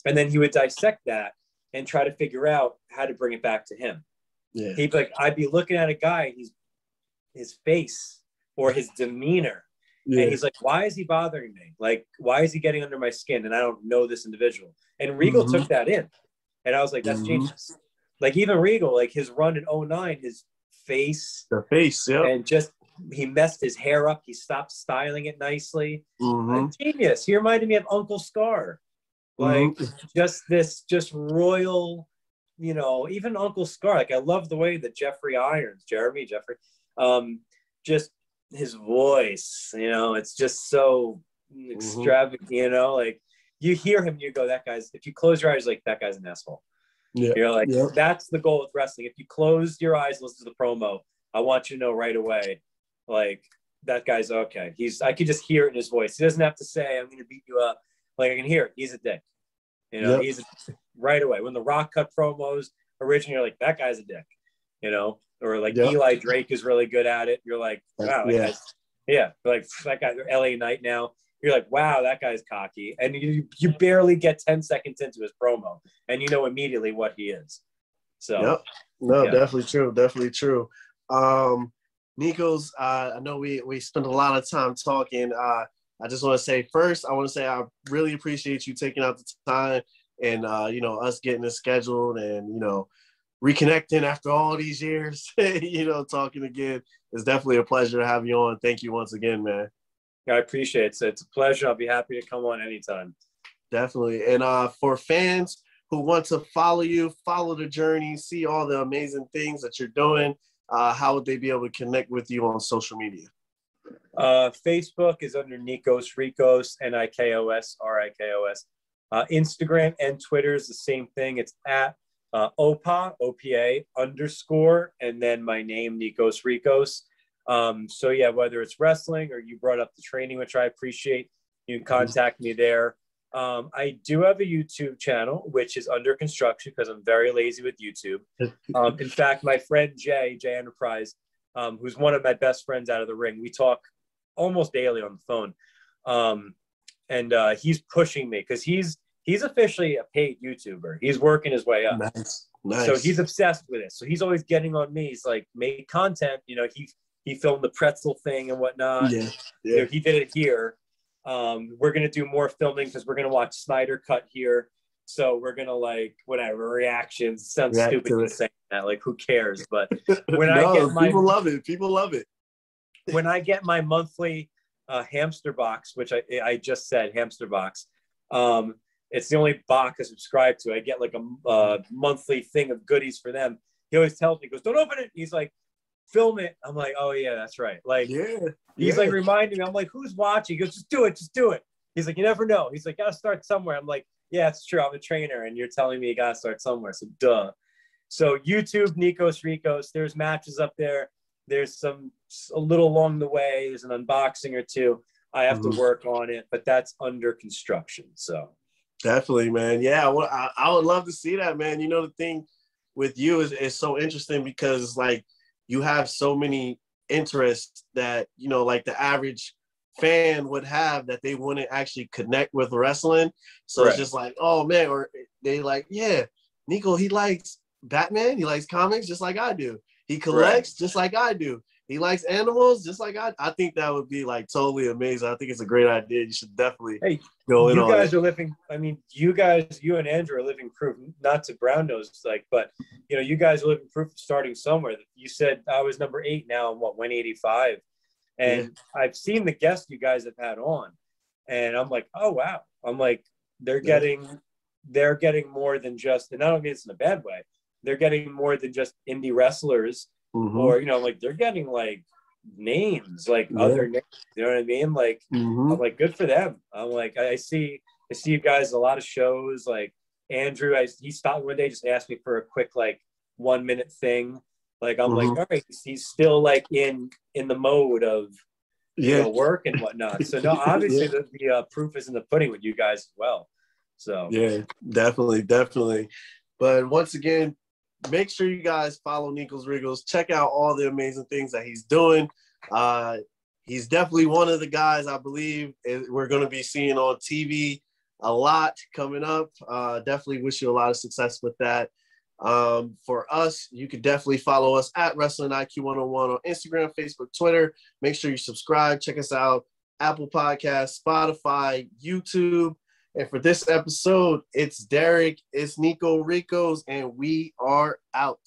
And then he would dissect that and try to figure out how to bring it back to him. Yeah. He'd be like, I'd be looking at a guy, his face or his demeanor. Yeah. And he's like, why is he bothering me? Like, why is he getting under my skin? And I don't know this individual. And Regal took that in. And I was like, that's genius. Like even Regal, like his run in 2009, his face. The face, yeah. And just, he messed his hair up. He stopped styling it nicely. Genius. He reminded me of Uncle Scar. Like just royal, you know, even Uncle Scar. Like I love the way that Jeffrey, just his voice, you know, it's just so extravagant, you know, like you hear him, you go, that guy's, if you close your eyes, like that guy's an asshole. Yeah. You're like, that's the goal with wrestling. If you close your eyes, listen to the promo, I want you to know right away, like that guy's okay. I could just hear it in his voice. He doesn't have to say, I'm going to beat you up. Like I can hear it. He's a dick. You know, he's right away. When the Rock cut promos originally, you're like, that guy's a dick, you know, or like Eli Drake is really good at it. You're like, wow, like that guy, LA Knight now. You're like, wow, that guy's cocky. And you barely get 10 seconds into his promo and you know immediately what he is. So, definitely true. Definitely true. Nikos, I know we spent a lot of time talking. I just want to say first, I really appreciate you taking out the time and, you know, us getting it scheduled and, you know, reconnecting after all these years, you know, talking again. It's definitely a pleasure to have you on. Thank you once again, man. I appreciate it. It's a pleasure. I'll be happy to come on anytime. Definitely. And for fans who want to follow you, follow the journey, see all the amazing things that you're doing, how would they be able to connect with you on social media? Facebook is under Nikos Rikos, Nikos Rikos. Instagram and Twitter is the same thing. It's at OPA _ and then my name, Nikos Rikos. So yeah, whether it's wrestling or you brought up the training, which I appreciate, you can contact me there. I do have a YouTube channel, which is under construction because I'm very lazy with YouTube. In fact, my friend Jay Enterprise, who's one of my best friends out of the ring, we talk almost daily on the phone. And he's pushing me because he's officially a paid YouTuber. He's working his way up. Nice. So he's obsessed with it. So he's always getting on me. He's like, make content. You know, he filmed the Pretzel thing and whatnot. You know, he did it here. We're going to do more filming because we're going to watch Snyder Cut here. So we're going to like, whatever, reactions. Sounds stupid to saying that. Like, who cares? But when I get people love it. People love it. When I get my monthly hamster box, which I just said hamster box, it's the only box I subscribe to. I get like a monthly thing of goodies for them. He always tells me, he goes, don't open it. He's like, film it. I'm like, oh yeah, that's right. Like, he's like reminding me. I'm like, who's watching? He goes, just do it. He's like, you never know. He's like, gotta start somewhere. I'm like, yeah, it's true. I'm a trainer, and you're telling me you gotta start somewhere. So duh. So YouTube, Nikos Rikos. There's matches up there. There's a little along the way. There's an unboxing or two. I have to work on it, but that's under construction. So definitely, man. Yeah, well, I would love to see that, man. You know, the thing with you is so interesting because like you have so many interests that, you know, like the average fan would have that they wouldn't actually connect with wrestling. So It's just like, oh man, or they like, yeah, Nico, he likes Batman. He likes comics just like I do. He collects just like I do. He likes animals just like I think that would be like totally amazing. I think it's a great idea. You should definitely go in on it. You guys are living, I mean, you and Andrew are living proof, not to brown nose, like, but you know, you guys are living proof of starting somewhere. You said I was number 8 now, I'm 185. And I've seen the guests you guys have had on and I'm like, oh wow. I'm like, they're getting more than just, and I don't mean it's in a bad way. they're getting more than just indie wrestlers, or like they're getting like names, like other names. You know what I mean? Like I'm like, good for them. I'm like, I see you guys a lot of shows. Like Andrew, he stopped one day, just asked me for a quick like 1 minute thing. Like I'm like, all right, he's still like in the mode of work and whatnot. So no, obviously the proof is in the pudding with you guys as well. So yeah, definitely. But once again, make sure you guys follow Nikos Rikos. Check out all the amazing things that he's doing. He's definitely one of the guys I believe we're going to be seeing on TV a lot coming up. Definitely wish you a lot of success with that. For us, you can definitely follow us at Wrestling IQ 101 on Instagram, Facebook, Twitter. Make sure you subscribe. Check us out. Apple Podcasts, Spotify, YouTube. And for this episode, it's Derrick, it's Nikos Rikos, and we are out.